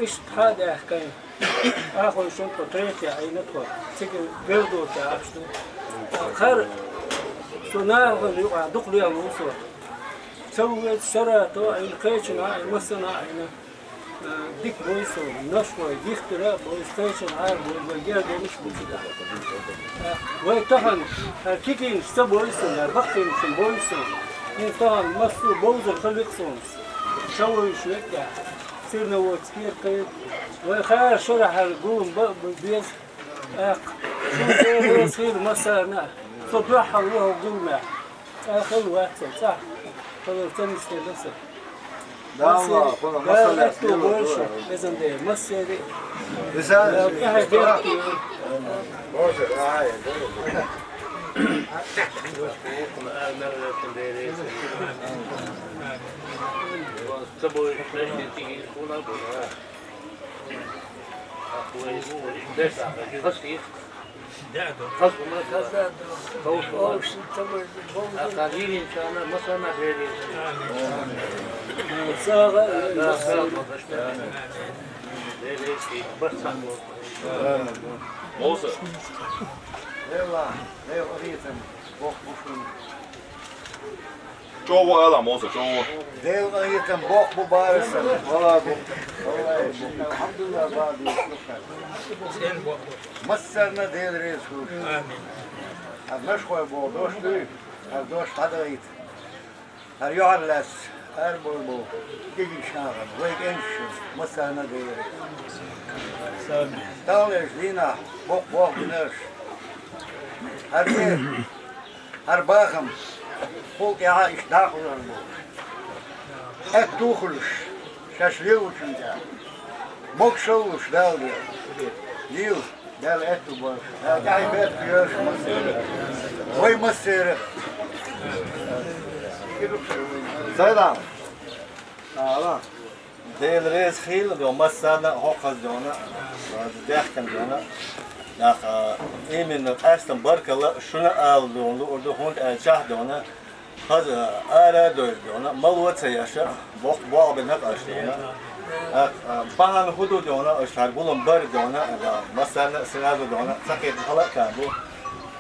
إيش هذا حكاية آخر شنطة طريقة عينتها تيجي بيردو تعرفوا خير سناه يقع دخل يا موسى سويت شرطة عين كيشنا عين مسنا عين ديك بويسو نشوي ديك ترى بويستيشن عارف والجيل ده مش بكده ويتهن كيكين سبويسو لا بقين سبويسو يتهن مسو بوزر خليقسون شوي شوية سيرنا وكثير كيد وخير شرح الجون بيز شو يصير مسنا صباح الله جمعة آخر وقت صح فلو تنس لسه Dava, quando nossa letra لازم ده مسيري Bisa. موسى جوا هذا موسى جوا Deel je een bocht bebaarden. Voilà, alhamdulillah, مسرنا ديل ريس خوش. هذا شوي بودوش دوي. هذا حدايت. هر يعلس. هر بولبو. كيجي شاغل. ويك إنش. مسرنا ديل ريس. تالش دينا بوق بنش. هر باخم. فوق يعيش داخل الموت. توخلش. شاشليو شنجا. مكشوش دالي. ديو. دال اتو باش. دال بيت كيوش مسيرة. وي مسيرة. سيدان. آه. ديل ريس خيل دو مسانا هوقز دونا. داخل دونا. ناخ إيمن أستن بركلا شنا آل دونا وردو هند أشاه دونا. هذا آلة دونا ملوت سياشة وقت باب نقاش دونا. بان هدو دونا اشتغل بولم بر دونا مثلا سنادو دونا سكيت خلاص كابو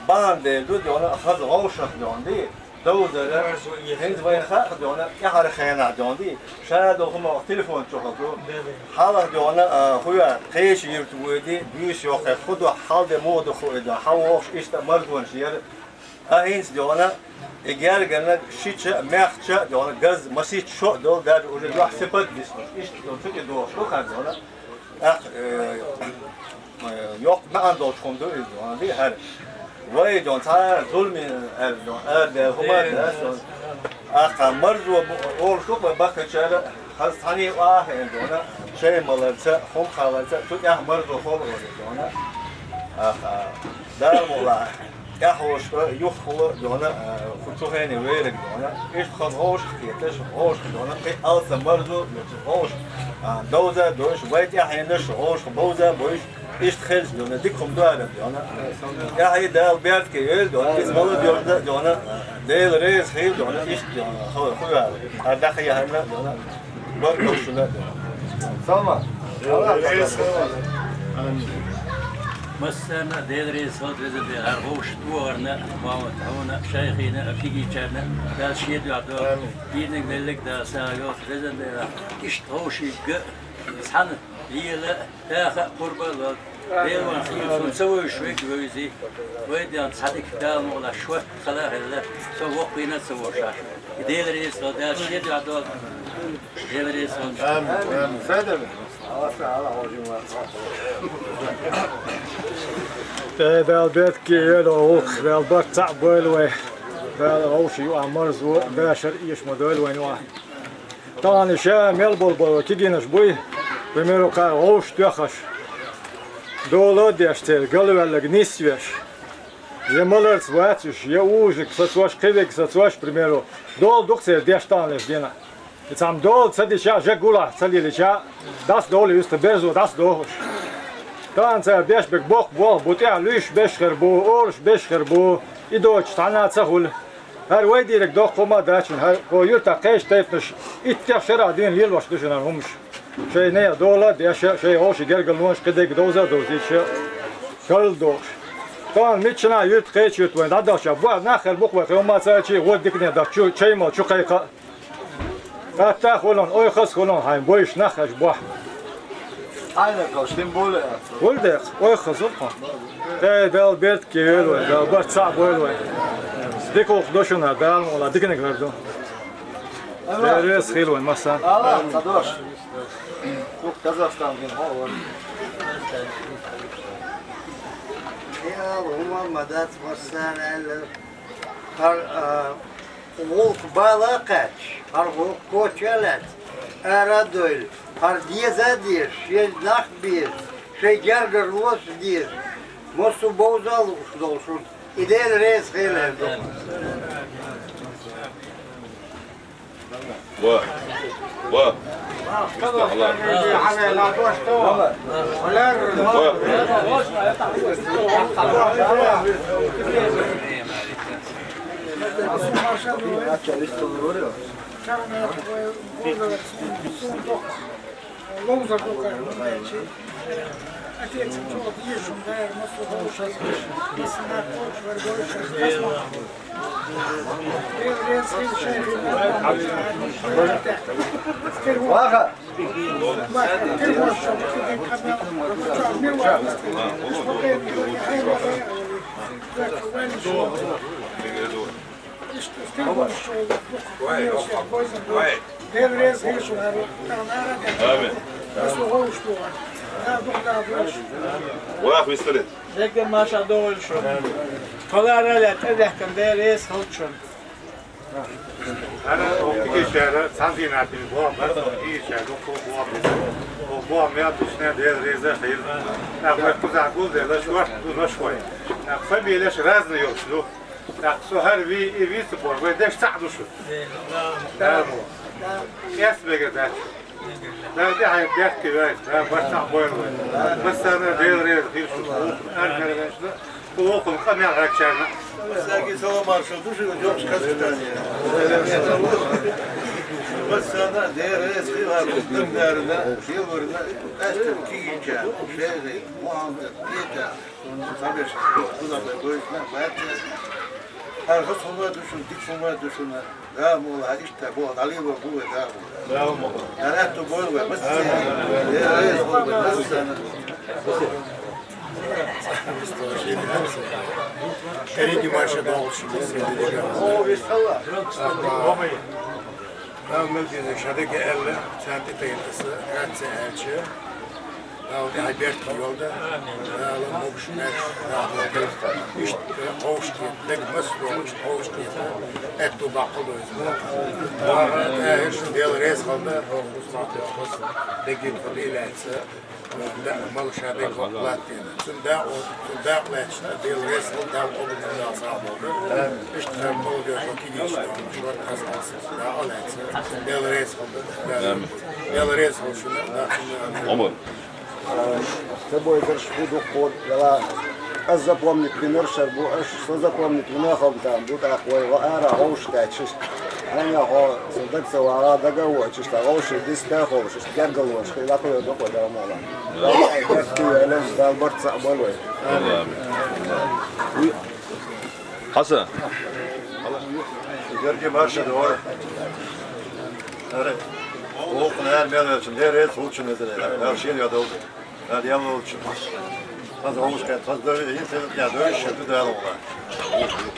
بان دو دونا خذ غوشة دونا دي دوزر هند وين خاخ دونا يحر خيانة دونا دي شادو هم تلفون شغلوا حالا دونا هو قيش يرتويدي بيش يوقف خدو حال مود خويدا حواش إيش مرضون شير أهينس دونا اگر گرنه شیچه مخچه دونا گز مسیح شو دو در اونجا دو سپد بیست ایش دو که دو شو کرد دونا yok ne anda uçkundu donan değil her vay don ta zulmi er don de huma da son marzu ol şu bak çare hastane ah dona şey malarsa hom khalarsa tut ya marzu hol dona dar mola يا خوش يخلو دونا خطوهني ويرك دونا إيش خد غوش كيتش غوش دونا في ألف مرزو غوش دوزة دوش ويت يا حينش غوش بوزة بوش إيش تخلص دونا ديكم دوالة دونا يا حي دال بيرد كيل دونا إس مالو دونا ديل ريس خيل دونا إيش دونا خويا هذا خيا هنا دونا بركة شنا دونا سلمان مسنا ديري صوت رزق هرغوش دورنا مامت هونا شيخنا أفيجي جانا دا شيء دعو دينك ملك دا سايوت رزق إيش توشي ج سحن يلا داخل قربان ديوان خير سوي شوي جوزي ويدي صدق دام ولا شوي خلاص هلا سوق بينا سووا شاش ديري صوت دا شيء دعو ديري صوت آمين سيدنا Wel bet keer ook wel wat tabel wel roosje aan marzo dasher is model wen wa طبعا الشام ملبل كيجينش بوي примеру ка рош тяхаш долод яштер галвелг нисвеш Земалер сватиш я ужик сацваш кивик сацваш примеру дол духсе дештанлес дена Jetzt am Dol, das ist ja Gula, das ist das Dol ist der Beso, das Dol. طبعا سا بيش بك بوق بوق بوتيع ليش بشخر بو أورش بشخر بو إدوش تعنا تسهل هر ويدي لك دوق ما داشن هر هو يرتا قيش تيفنش إتيا شرع دين يلوش دشنا همش شيء نيا دولة دي شيء هوش جرجل نوش قدك دوزة دوزي شيء كل دوش طبعا ميتشنا يرت قيش يرت وين عداش أبوه ناخر بقوة خيوم سا شيء ودك نيا دا شيء ما شو قيقة أتا خلون أي خس خلون هاي بويش ناخش بوه Aynen koştum böyle. ولدك أي خس بقى إيه دال بيت كيلو دال بس صعب ويلو ديكو خدوشنا دال ولا ديكنا كردو ريس خيلو مثلا Allah kadoş. Çok Kazakistan gün hava. Ya Umar Madat Varsan el har Wolf Bala kaç har koçelet Aradoil har diyezadir şey nak bir şey gerger los dir Mosu bozal olsun İdel reis gelir و و Vaga. واقف يسترد لكن ما شاء الله شو طلع رالي تذكر دارس هوتشون أنا أوكي شهر سنتين عبد البوام بس أوكي شهر بوام يا تشنا ده ريزة خير أقول كذا أقول ده لا شوي فبي ليش رازن يوصلوا أقصى هر في سبور ويدش تعدو شو يس بقدر لا دي هاي بيحكي بس لا بس تعبان بس أنا ده ريزة خير شو أنا كذا هو كل قام يعرف شأنه بس أكيد سوا مارشلتو شو جوبش كاستاني بس أنا دير رئيس قدام دارنا شيء ورنا أستر كي جا شيء زي مهندس كذا سامش كذا بقول ما بعد هر خصومات وشون تكسومات وشون لا مو هذا إشتباه عليه وقوة ده لا مو أنا أتبغى بس دير رئيس بس أنا Erigi marşada olsun. O vestala. Ben mülkede şadaki elle senti peynası, kaç elçi. Ben Albert yolda. Ben mokşmer. İşte hoş ki, mesut hoş ki. Et tu bakılıyoruz. Ben işte diğer reis kaldı. Degit falan ilerse. لا مال شادي قلاتين سندا سندا لاتشنا ديال ريس دا وبدنا صعب اشتغل موضوع كي يشتغل مشروع اساس لا علات ديال ريس ديال ريس شنو عمر тобой заршуду ход لا аз запомнить пример шарбу аш что запомнить у нас там будет ахвой ара хош качиш أنا هو صدق سوارا دقوا تشتغلوا شيء ديسكافو شيء جرجلوا شيء لا تقول دقوا ده ما لا لا ليش ده برت صعبوا حسن Görkem marşa doğru. Evet. O kadar mevcut. Nereye soğukçun nedir? Her şey ya da oldu. Hadi yalnız olsun. Fazla olmuş ki fazla iyi sebep ya dövüş şartı da oldu.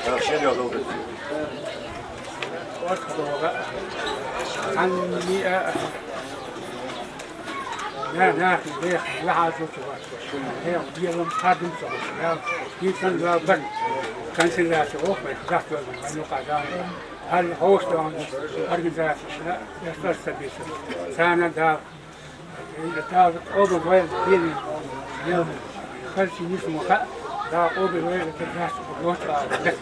Her şey ya da oldu. عني لا ناخذ بيخ لا عاد هي ديالهم خادم صوت لا يمكن لا بن كان سلا شوف يخاف انه قاعد هل هوش دون ارجع لا يسترسل بيس سنه دا دا اوبر وين بين يوم خلشي اسمه خا دا اوبر وين تدرس وقت بس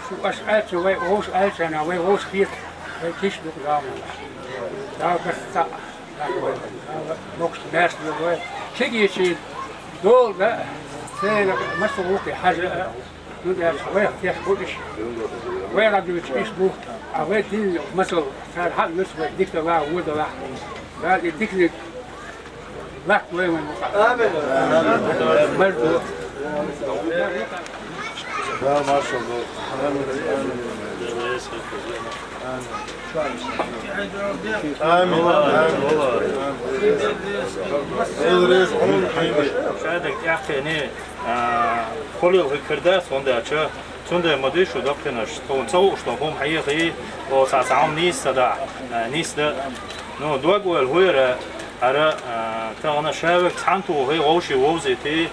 شو اشعات وي هوش الشنا وي هوش خير كيش بقدام دا بس موكش ناس كيجي دول ده سير مسروق حاجة نقدر وين يحبوش وين رجل يشبه أوقات دين مثل صار حال نسبة ديك تبع وده لا قال يديك لك لا وين آمين برضو لا ما شاء الله شاید یکی نه خالی کرده سونده چه سونده مدیر شده کنش تو تو اشتباه حقیقی و سعیم نیست دا نیست نو دو گویل هویره اره تانا شاید چند تو هی غوشی وزیتی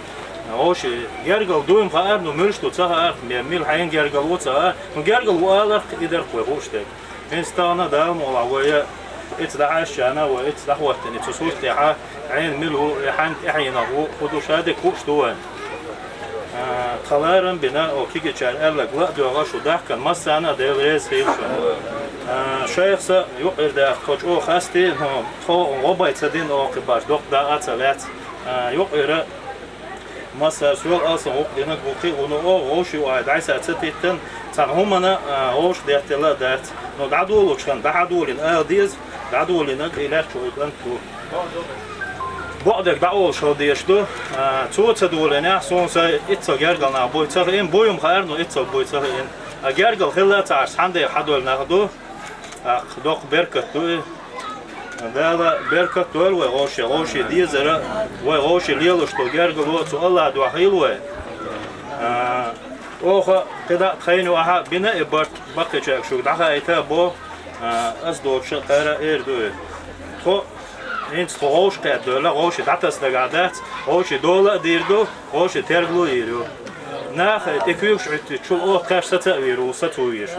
غوشی گرگل دوم خیر نو مرشتو چه میل حین گرگل و چه نو گرگل و آلر ایدر خوی غوشته اینستانا دام ولاویه اتدعش أنا واتدعوت إن تسويت لها عين ملو حنت إحينا هو خدو شادك هوش دوان خلارن بنا أو كيجي شار أرلك لا دوغا شو ده كان مس أنا ده ريز هيلشون شيخ يقدر ده كوش أو خاستي هم خو غباي تدين أو كباش دوق ده أتلات يقدر مس سؤال أصلا وقدنا قوقي ونو غوشي واحد عيسى تتيتن تان هم أنا غوش ده تلا ده نو دعدولو كان دعدولين ديز دعدولين إلى شو يبانتو بعدك دعول شو ديشتو تو تدولين سون سا إتصل جرجلنا بوي تغين بويم خيرنو إتصل بوي تغين جرجل خلا تعرس عندي حدول ناخدو دوق بركتو ده بركتو وغوشي ديزرا وغوشي ليلوش تو جرجل وتو الله دو حيلوه اوه كده خينو اها بنا ابرت باقي شو دعها ايتا بو أصدق شقرة إردوه خو إنت خوش قد دولا خوش دعتس لقعدات خوش دولا ديردو خوش ترغلو يرو ناخ تكويش عت شو أو كاش تأويرو ستويش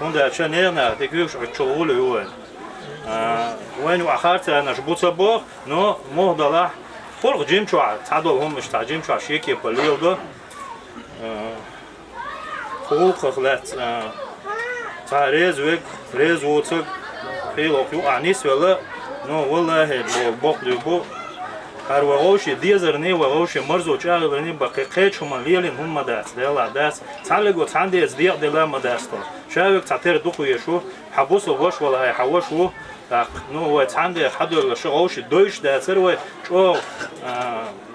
هندا شنيرنا تكويش عت شو أول يوين وين وآخرت أنا جبوت بو نو مهدلا خلق جيم شو تعدل هم مش تعجيم شو شيك يبليو دو خلق خلات ريز ويك ريز ووتك في لوكيو عنيس ولا نو والله بوق بو هر وغوشي ديزرني وغوشي مرزو چاغلني بقيقه شما ليلين هم داس دلا داس تعلقوا عندي ازديق دلا مداستو شاوك تعتر دقو يشو حبوس وغوش ولا حوشو نو هو عندي حدو غوشي دويش داسر و شو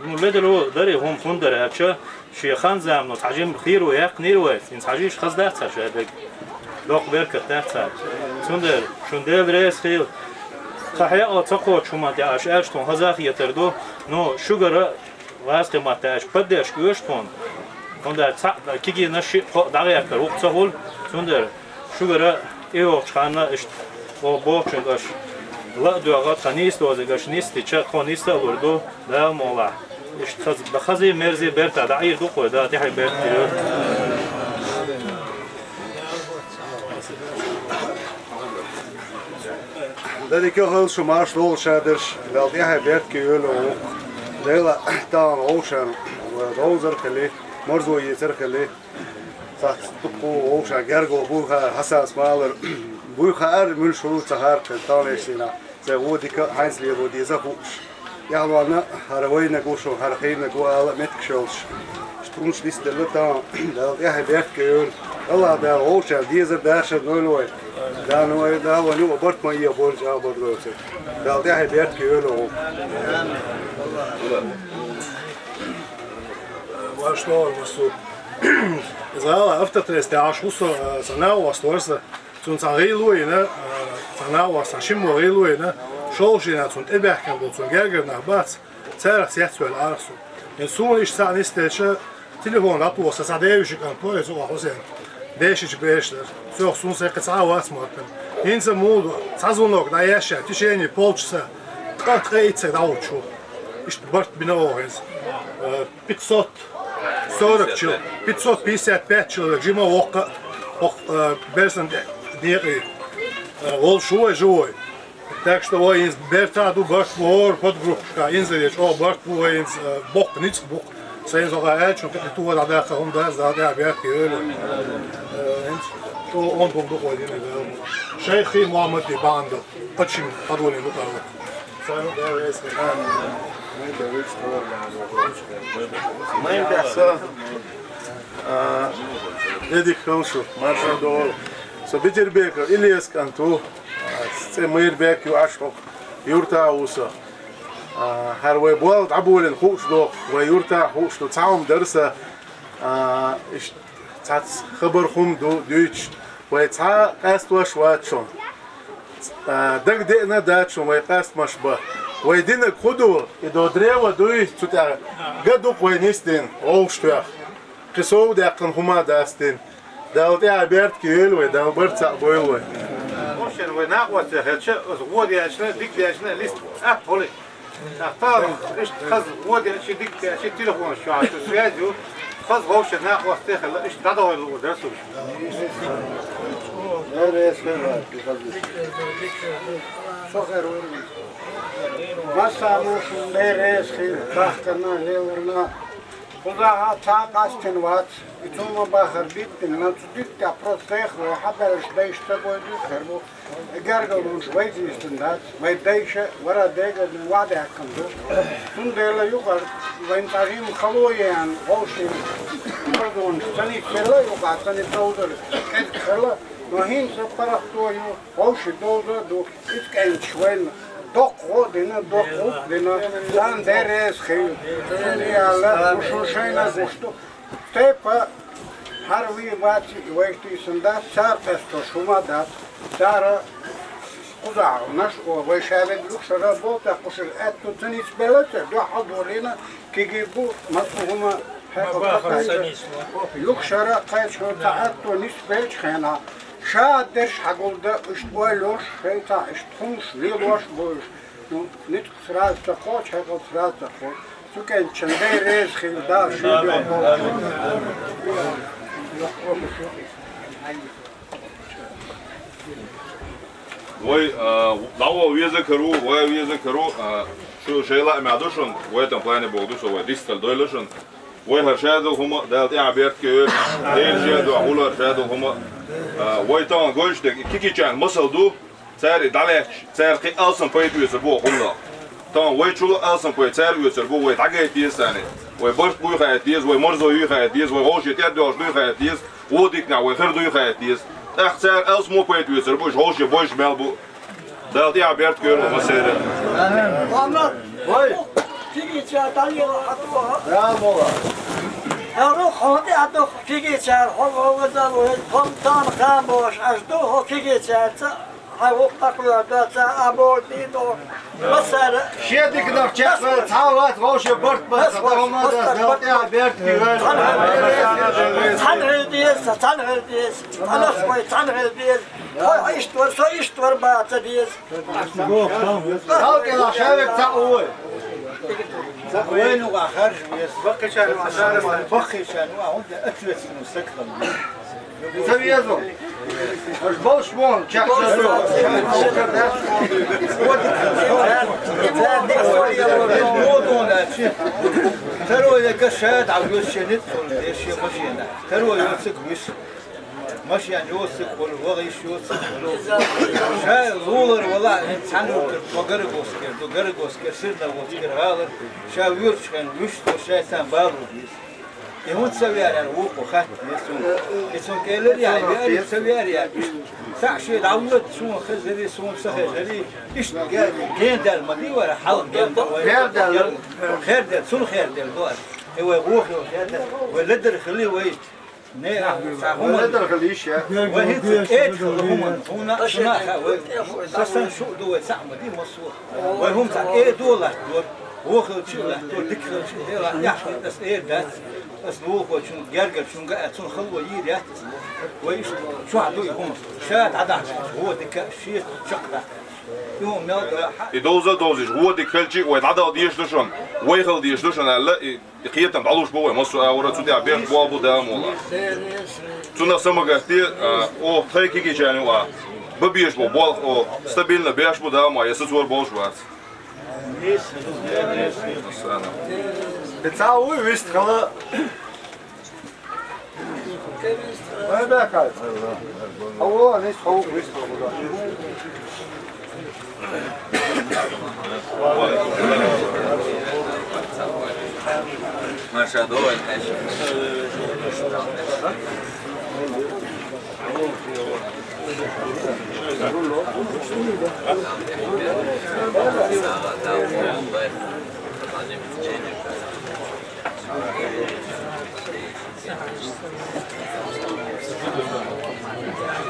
نو لدرو دري هم فندر ابشا شيخان زام نو تعجيم خير ويق نير و ان تعجيش خز داس شادك دوق بركت داتا سندر شندل ريس خيل خحيا اتقو شما داش اشتون هزاخ يتردو نو شوغر واس قيمتاش بدش كوشتون سندر كيجي نشي دغيا كر وقتهول سندر شوغر ايو خانا اش او بوچنگاش لا دوغا خنيس دوزگاش نيستي چا خونيستا وردو دا مولا اش خز بخزي مرزي برتا داير دو خو دا دي برت Dat ik heel zo maar snel zeders, wel die hij werd gehuilen ook. De hele taal ocean, de ozer gele, maar zo je ter gele. Zat toepo ocean gergo buha hasas maler, buha mul shuru tahar taal is na. Ze wodi ka Heinz le wodi za hu. Ja wana harawai na go sho har geen na go al met geschols. Stroens is de luta, dat hij werd gehuilen. Allah da ocean deze daar zo nooit. Da nu da wani obart ma iya bol ja bol rote da da hay bet kelo was no was so Izraela after tres da schuso sanao was torse zum Zarelui ne sanao was shimo relui ne shojina zum eberkan zum gerger nach bats tsarach sexual arso en so ich sa nistesche telefon apu sa sadevish kan po so hosen داش بيشتر سوق سونس قطعة واسمرتن ينزل مود تزونك دا ياشا تشيني полчаса تقيت داوتشو اشتبرت بنوغز 540 человек 555 человек جيما وقع берсен дери ол шуе живой так что он из берта ду баш вор подгруппка инзелич о баш воинс бок ниц бок Zijn zo uit, want het toer dat echt onder dat daar werkt heel. То он был доходит не был. Шейх Мухаммад и банда. Почему? Подволен рукава. Сами да есть. Dedik Hılşur, Marşa Doğru. So bitir bekar, İlyas Kantu, se mıyır bekar aşkok, yurta usa. Her ve bualt abulin hoş dok, ve yurta hoş dok, taum derse, iş tats haber hum düç, ve ta kast vaş vaçon. Dag de'na daçon, ve kast maşba. Ve dine kudu, ido dreva duy, tuta gaduk ve nistin, oğuştuyak. Kısov dakın huma dastin. Dalti abert kiyel ve dalbert sa'boyl ve. Moşer ve naqwat helçe az yaşına dik yaşına list poli. Tahtar iş kaz yaşına dik yaşına telefon şu an söylüyor. Kaz moşer naqwat tehla iş tadawyl o dersu. Nereye söyle? Soher Masamuşun nereye tahtına levrna. Kuzaha ta kastin vat. İtuma bahar bittin. Lan tudik ya prosteh ve haber işte boydu kerbu. Gergalun şvayzi istindat. Ve deyşe vara degelin vade hakkında. Tun deyla yukarı. Ve intahim khaloyan. Hoşin. Pardon. Sani kela yukarı. Sani tavdır. Et kela. Nohin se parahtoyu. Hoşi dovda do. İtken şvayna. Dokko dina dan deres khil yalla ushayna gusto tepa harvi vati vayti sanda sarpesto shumadat dara quza nash o vayshavet luxara bota qushil attu tanis belata do hadorina kigibu mafhuma luxara qaycho ta'attu nisbech khana شادش حقولده اشتوالوش خیتا اشتخونش لیلوش بوش نیت خراز تخوش حقل خراز تخوش تو که چنده ریز خیلدار شیدی وای دعوا ویزه کرو وای ویزه کرو شو شیلا معدوشون وای تن پلان بودوش وای دیستل دویلشون وای هر شادو هم دالت عبیرت که دیل شادو عولر شادو هم وای تان گوشت کیکی چن مسل دو سر دالش سر کی alsın payı diyorsa bu onunla تان وای چلو alsın payı سر diyorsa bu وای تاگه دیسانی وای برد بوی خیلی دیز وای مرزو یی خیلی دیز وای غوش یتیاد دوش دوی خیلی دیز ودیک نه وای خیر دوی خیلی دیز اخ سر alsın مو payı diyorsa bu غوش boş mel bu دالتی عبیرت görüyor مسیره Ahmet vay Pigi çağdan yolu atma Bravo Yavru hadi adı pigi çağır Hoğuzdan kontan kamoş Açtı o pigi çağırsa Havuk taklarda abordin o Mesela Şedik nokçaklı tavat roşu bırt bırt Olmaz dalti abert güven Tanrı diyese Tanrı diyese Anasmayı Tanrı diyese iş var bağıtı diyese Halk el aşağıvek ta'uy وين وآخر بقي كان وعشان بقي كان وعند أكلت مستقبل سويزو مش بوش مون تشاك ترى إذا شاد على الشنت ولا شيء مشينا ترى يوسك وش مش يعني يوسك ولا وغيش يوسك شاي زولر ولا إنسان وقرقوس كير دو قرقوس كير سيرنا وكير هذا شاي ويرش كان وش شاي سان بارو ديس يهون سويار يعني وق وخات يسون كيلر يعني بيار سويار يعني سعشي دعوت شو خزري شو سخزري إيش جين دال مدي ولا حلق جين دال خير دال شو خير دال دوار هو يبوخ ولدر خليه وين ولدر خليش يا وهي ايه هم هنا سسن شو دو سعمه دي مصور وهم تاع ايه دولار وخل شو لا ديك شو لا يا بس ايه ده بس نوخ شو جرجر شو قاعد شو خلوه يدي ويش شو عدو هم شات عدا هو ديك شيء شقده يوم يلا دوزج هو ديك كلشي ويتعدى ديش دوشن ويخل ديش دوشن هلا قيتم علوش بوه مصو اورا تودي ابيخ بو ابو دام والله تنا سمغتي او تايكي كيجاني وا ببيش بو بول او стабильно беш бу дам я сцор бош ват بتساوي ويست خلا ما باكل هو ناس هو ويست خلا ما شاء الله الحاجة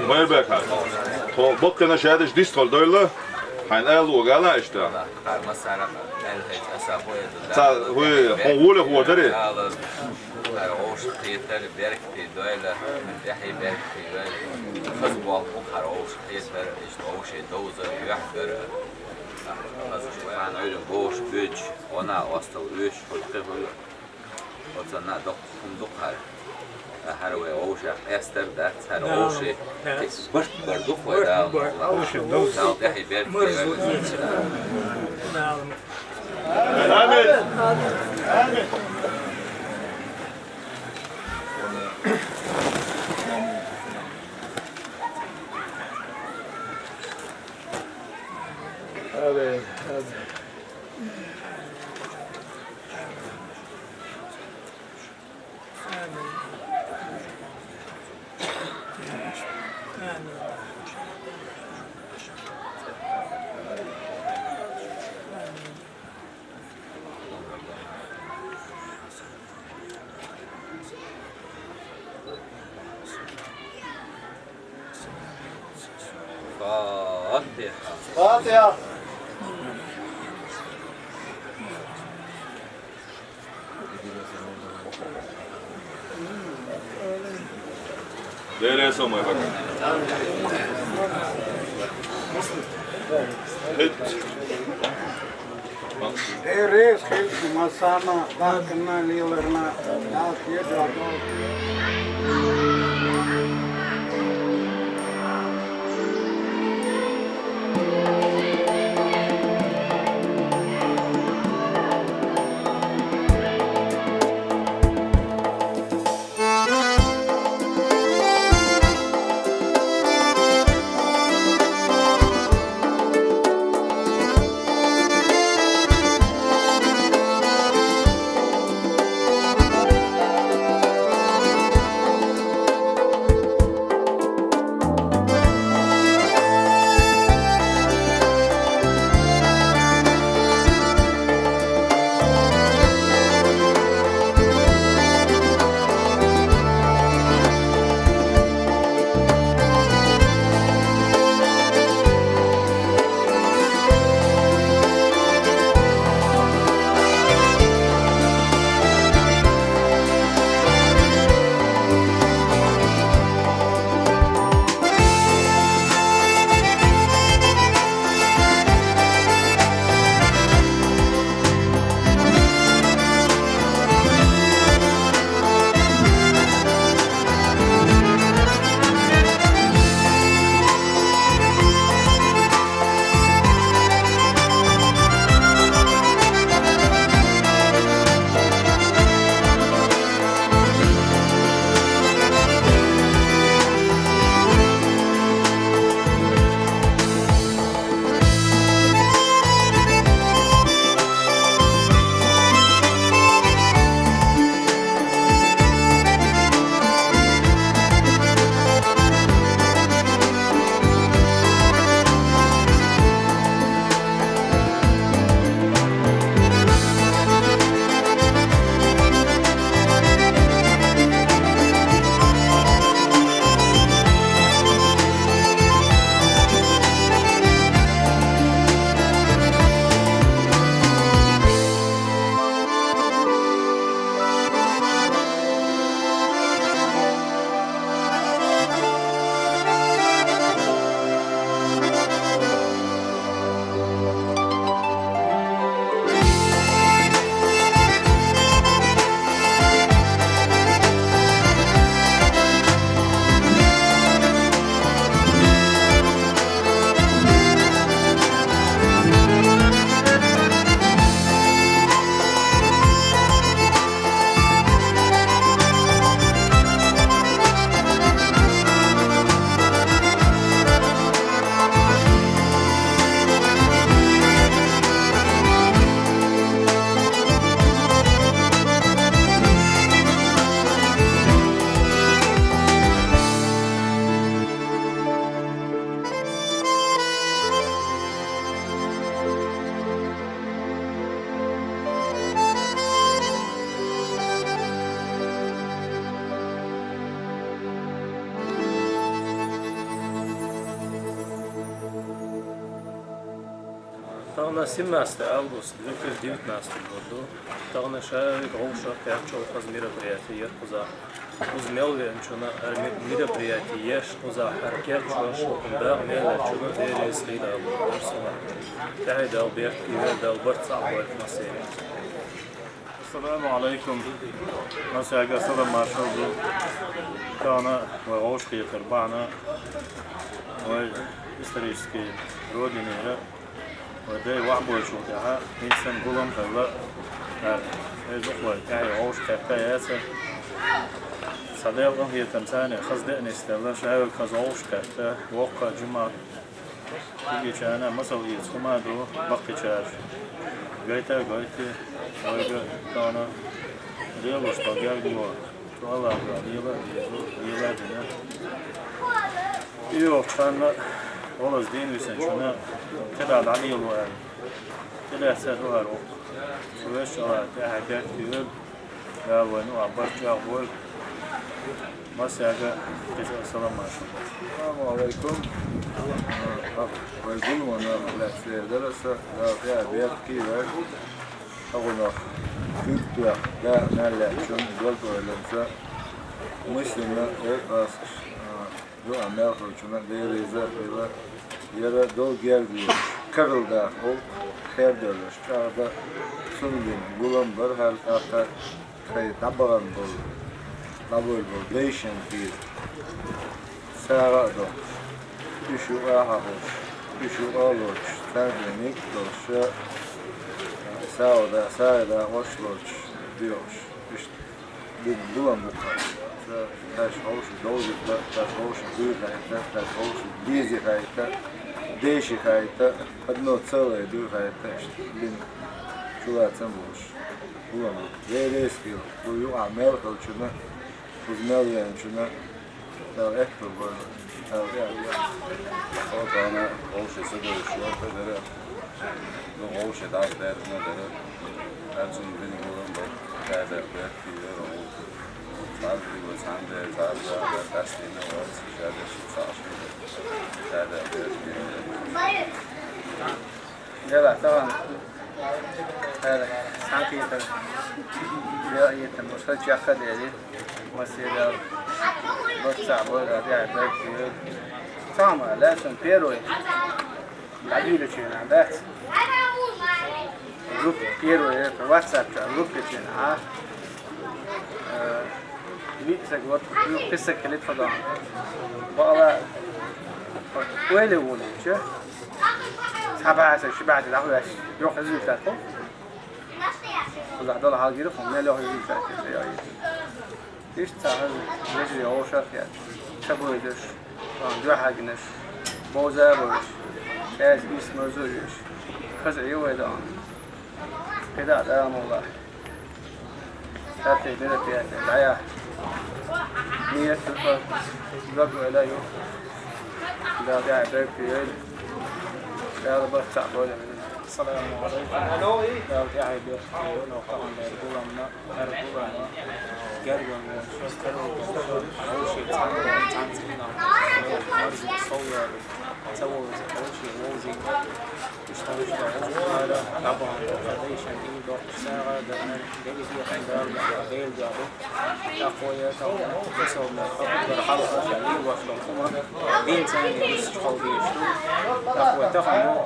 ما يبقى تو بقنا شهادش ديست قال دوله حين قالوا وقالا اشتا هو دري خروش خيتر بركتي دوله متحي بركتي دوله خزبوا خروش خيتر اشتوش دوزة يحبر خزبوا öyle boş güç ona vastal üç hulkı وصلنا دق هر وی اوشه استر دات هر اوشه برد بردو ولا اوشه دوز دحي بير آمين آمين آمين فاتحة دير يسوع ما يبقى Reis hilti masana vakna lilerna dalt yedrado. Tağına Simmas'ta Ağustos 2019 oldu. Tağına şahit oluşa çok az meraprijatiye kuza. Uz melven çuna meraprijatiye kuza hareket şokunda melçuna deriz hida olsa. Tahida bir dal bartsa var mesela. Assalamu alaikum. Nasıl selam marşaldı. Tağına ve hoş geldin bana. Ve исторические родины. وده وعبوا شو تاعها إنسان قلم هلا زخوة تاعي عوش كاياسة صديقهم هي تمثاني خصدقني استلا شاول كزعوش كاتا وقع جمعة يجي شانا مسوي سما دو بقي شاش جايتا ويجا كانا ريالوش طاقيا جوا والله ريالا دينا يو شانا والله زين ويسن شنا تبعد عليه الوقت كده سهل روح سويش على تحت كتير لا ونو عبرت أقول ما سيجا كذا السلام عليكم ويقول وانا لا سير درسة لا فيها بيت كيف أقول كيف لا نلا شون قلت ولا نسا مسلم لا جو عمل خلصنا ديريزا بيلا يرى دول geldi kırıldı o kerdörler şurada sundum bulan bir her hafta tabaran bol nabol bol değişen bir sağda şu ahadış şu olur terbiyenik doşa sağda hoşloç diyor işte bir bulan bu kadar taş hoş doğru taş hoş büyük taş hoş dizi hayta değişik hayta одно целое büyük hayta işte bin çulatsan boş bulamam rezil bu yu amel kalçına uzmel yani şuna da ekber var ya o bana oluşsa görüşüyor böyle bu oluşa da derine de lazım benim olan da kadar bekliyor o Sadece bu sende sadece dersliğine var, şöyle يلا طبعا هذا سانتي يا يتم وصلت يا خد يعني مسيرة بتصعب ولا يعني بيت طعمه لازم بيروي بعدين شيء عندك جروب بيروي في واتساب جروب كتير ميكسك وقت قصة كليت فضاء بقى وين يقول شو سبعة شبعت الأخوة يروح يزيد ثلاثة ولا هذول هالجيرهم ما له يزيد ثلاثة إيش تعال نجري أوشك يعني شبوي دش دو حاجنش بوزا بوش كاس اسمه زوجش خزع يويدان كذا لا والله هاتي بنتي العيا نية الفرق رجع إليه لا داعي بيك في يد هذا بس تعبان السلام عليكم لا داعي بيك لو طبعا يقولون يقولون جربوا وشكروا أول شيء تعملنا مرزق صويا سووا أول شيء ووزي اشتغلوا على طبعا قديشا إيدو ساعة دمان دلي فيها خندار بيل جابو تقوية تسوى من حلقة جميل وصل الخمر بين سنة بس شخو بيشتو تقوية تخمو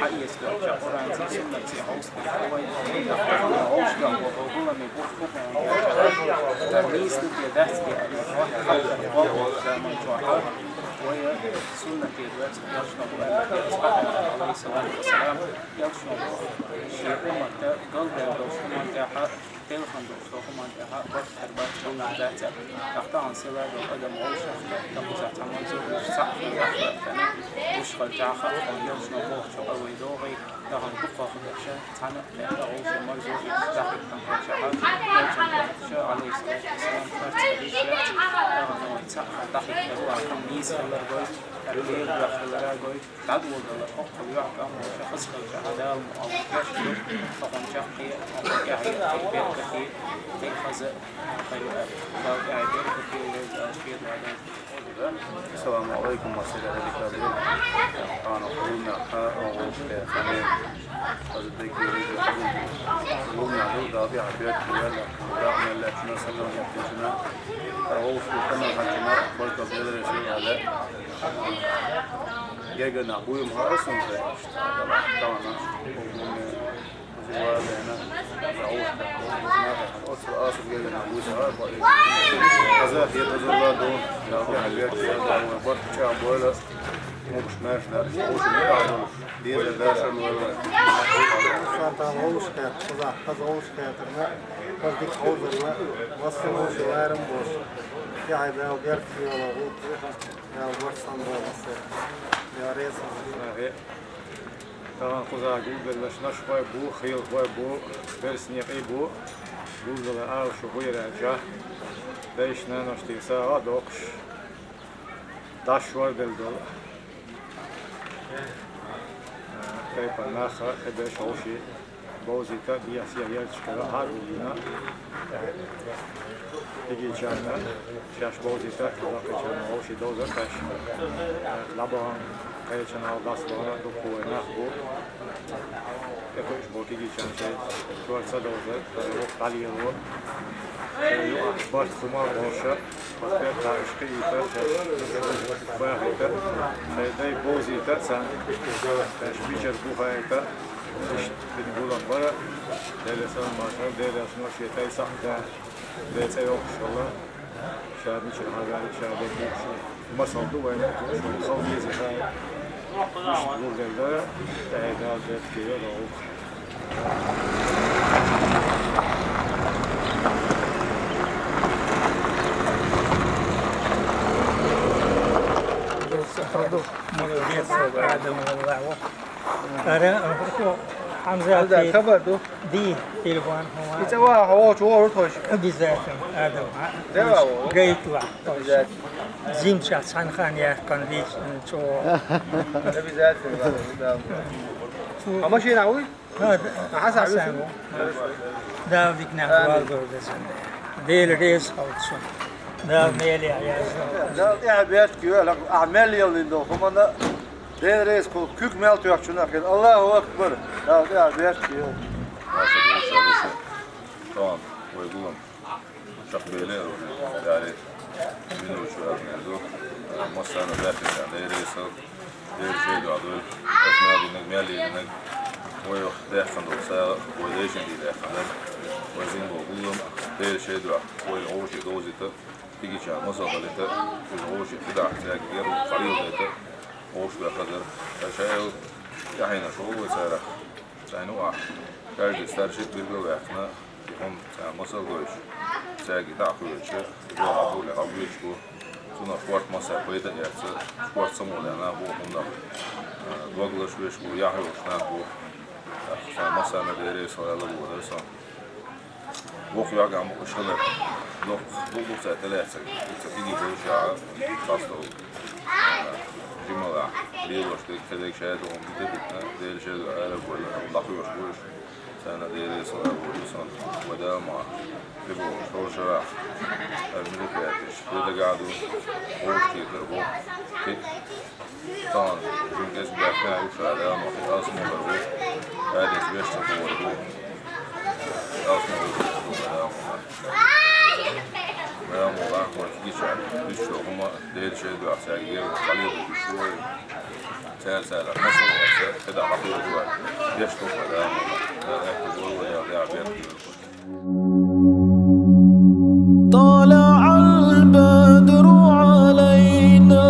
حقية سلوك قرآن سنة سيحوص تقوية تقوية عوشكا وقوة من بوخ ترميز تبقى دهت بأدوات حلقة نقوة زمان جوحة وهي سنة الوقت يشنب عليه الصلاة والسلام يشنب شيء أمته قلب يدوش أمته تلخن دوش أمته وقت حربات شونا ذاته تحتان سلا بالقدم عوشة تقوزع تعمل زوج صح الأخرى فنا وشغل تعخى ويشنب بوخ شو ويدوغي تغن بقى خدشة تعنى لأن عوشة مرزوق يستحق تنقشها يوجد عليه الصلاة والسلام فرت حديثات تغن ويتسحى تحت هو خميس الرجل الليل والرجل تعدو الحق ويعقم وشخص الشهداء المؤكد فقد شقي وقعي بيت كثير تأخذ خير لا قاعد بيت كثير ويجي أشياء السلام عليكم ورحمة الله وبركاته. أنا قلنا أو كأني أصدق قلنا هذا ضابع بيت ولا رأنا لا شنا سلام يحتاجنا أو كنا حكينا بركة بدر شيء على جانا أبوي مهارسون في طبعا زوالنا نعوش أصل جانا أبوي سهر هذا هي تزور دون ضابع بيت ولا بركة شعب ولا مش ماشي لا مش نقعد دي ده شنو ولا Santa Roska, az Roska, az dik hozza, azt most várom most. Ja, de a Gertfi a út, ja, most Sandra lesz. Ja, rész. طبعا خذها جوجل باش نشوي بو خيل بو برسني بو جوجل أو شو هو يرجع ليش نشتي ساعة دوكش داشور دل كيف ناخذ إيش هوشي بوزيتا دياسيا يرجع هارولينا يجي جانا شاش بوزيتا كذا كذا هوشي دوزة كاش لابان كايشان على داسبانا دوكو ناخذ يكوش بوكي جان شيء شو أتصدقه هو قليل هو يوم بس ثم روشة فكر تعيش كيتا باهيتا هاي بوزيتا سان ايش بيجر بوهايتا ايش بنقولن برا ديل سان ماشر ديل اسمه شيء تاي صح ده ديل سيوك شغله شاد مش هذا شاد بوكش ما صندوق وين شو خوفي زي هاي مش نقول ده تاي ده كده لو هذا خبر دي تليفون هو يتوا هو شو روتوش بذات هذا ده جيت بذات زين شخص عن خان يا كان ليش شو ده بذات اما شيء ناوي هذا حسن ده بيكنا والدور ده ريس او شو ده ميلي يا لا يا بيت كيو اعمال يلي دو هم ده ريس كل كوك مال تيوك شنو الله اكبر لا يا بيت كيو طبعا ويقولون شقبيلين يعني منو شو هذا مصر أنا داخل يعني رئيس شيء دعوة أسماء مالي إنك ويخ داخل دوسا ويديشن دي داخل وزين بقولهم ده شيء دعوة ويعوش دوزته تيجي شان مصر بلته ويعوش كده احتياج غير قليل بلته عوش بقدر شيء يعني شو وسارة يعني واحد كارد ستارشيب بيرجع ويحنا هم مصر قويش ساقي تعقل شيء يقول عبول عبول شو سونا فوات مصر بيدا يحصل فوات سمو لنا هو هنا دوغلش ويشكو ياهو شناكو مصر مدرس ولا لو درسان وقف يرجع مقشلة لو ساعة ثلاثة تيجي بوشة خاصة جملة ليلوش كذا شهادة هم بتبتنا ديل شهادة عارف ولا لقيوش وش سنة ديل صار ولسان وده مع تبو شو شراح الملكاتش ده قاعدوا وش كده طبعا جم اسم بحنا وش على ما في أصل مبروك هذا سبيش تقول أصل مبروك ما موضوع كويس جيش هما ديل شيء ده أحسن جيل قليل بشوي سال مصر كده عقيل جوا يشكو هذا يكتبوا ولا يعبر طلع البدر علينا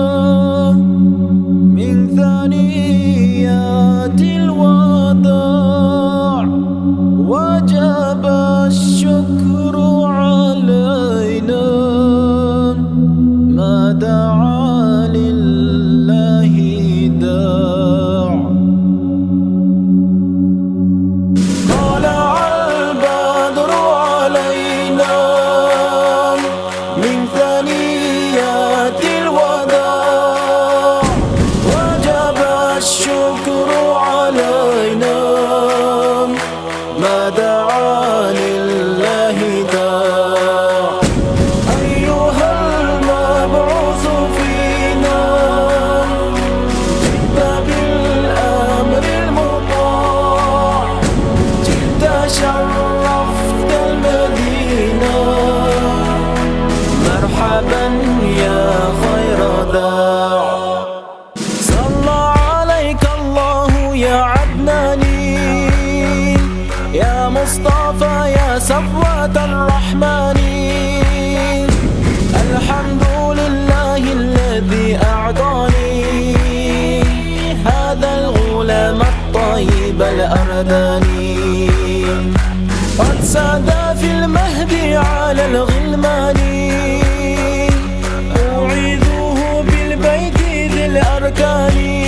من ثنيات الوداع وجب الشكر علينا ما دعا لله داع طلع البدر علينا المهدي على الغلمان أعيذوه بالبيت ذي الأركان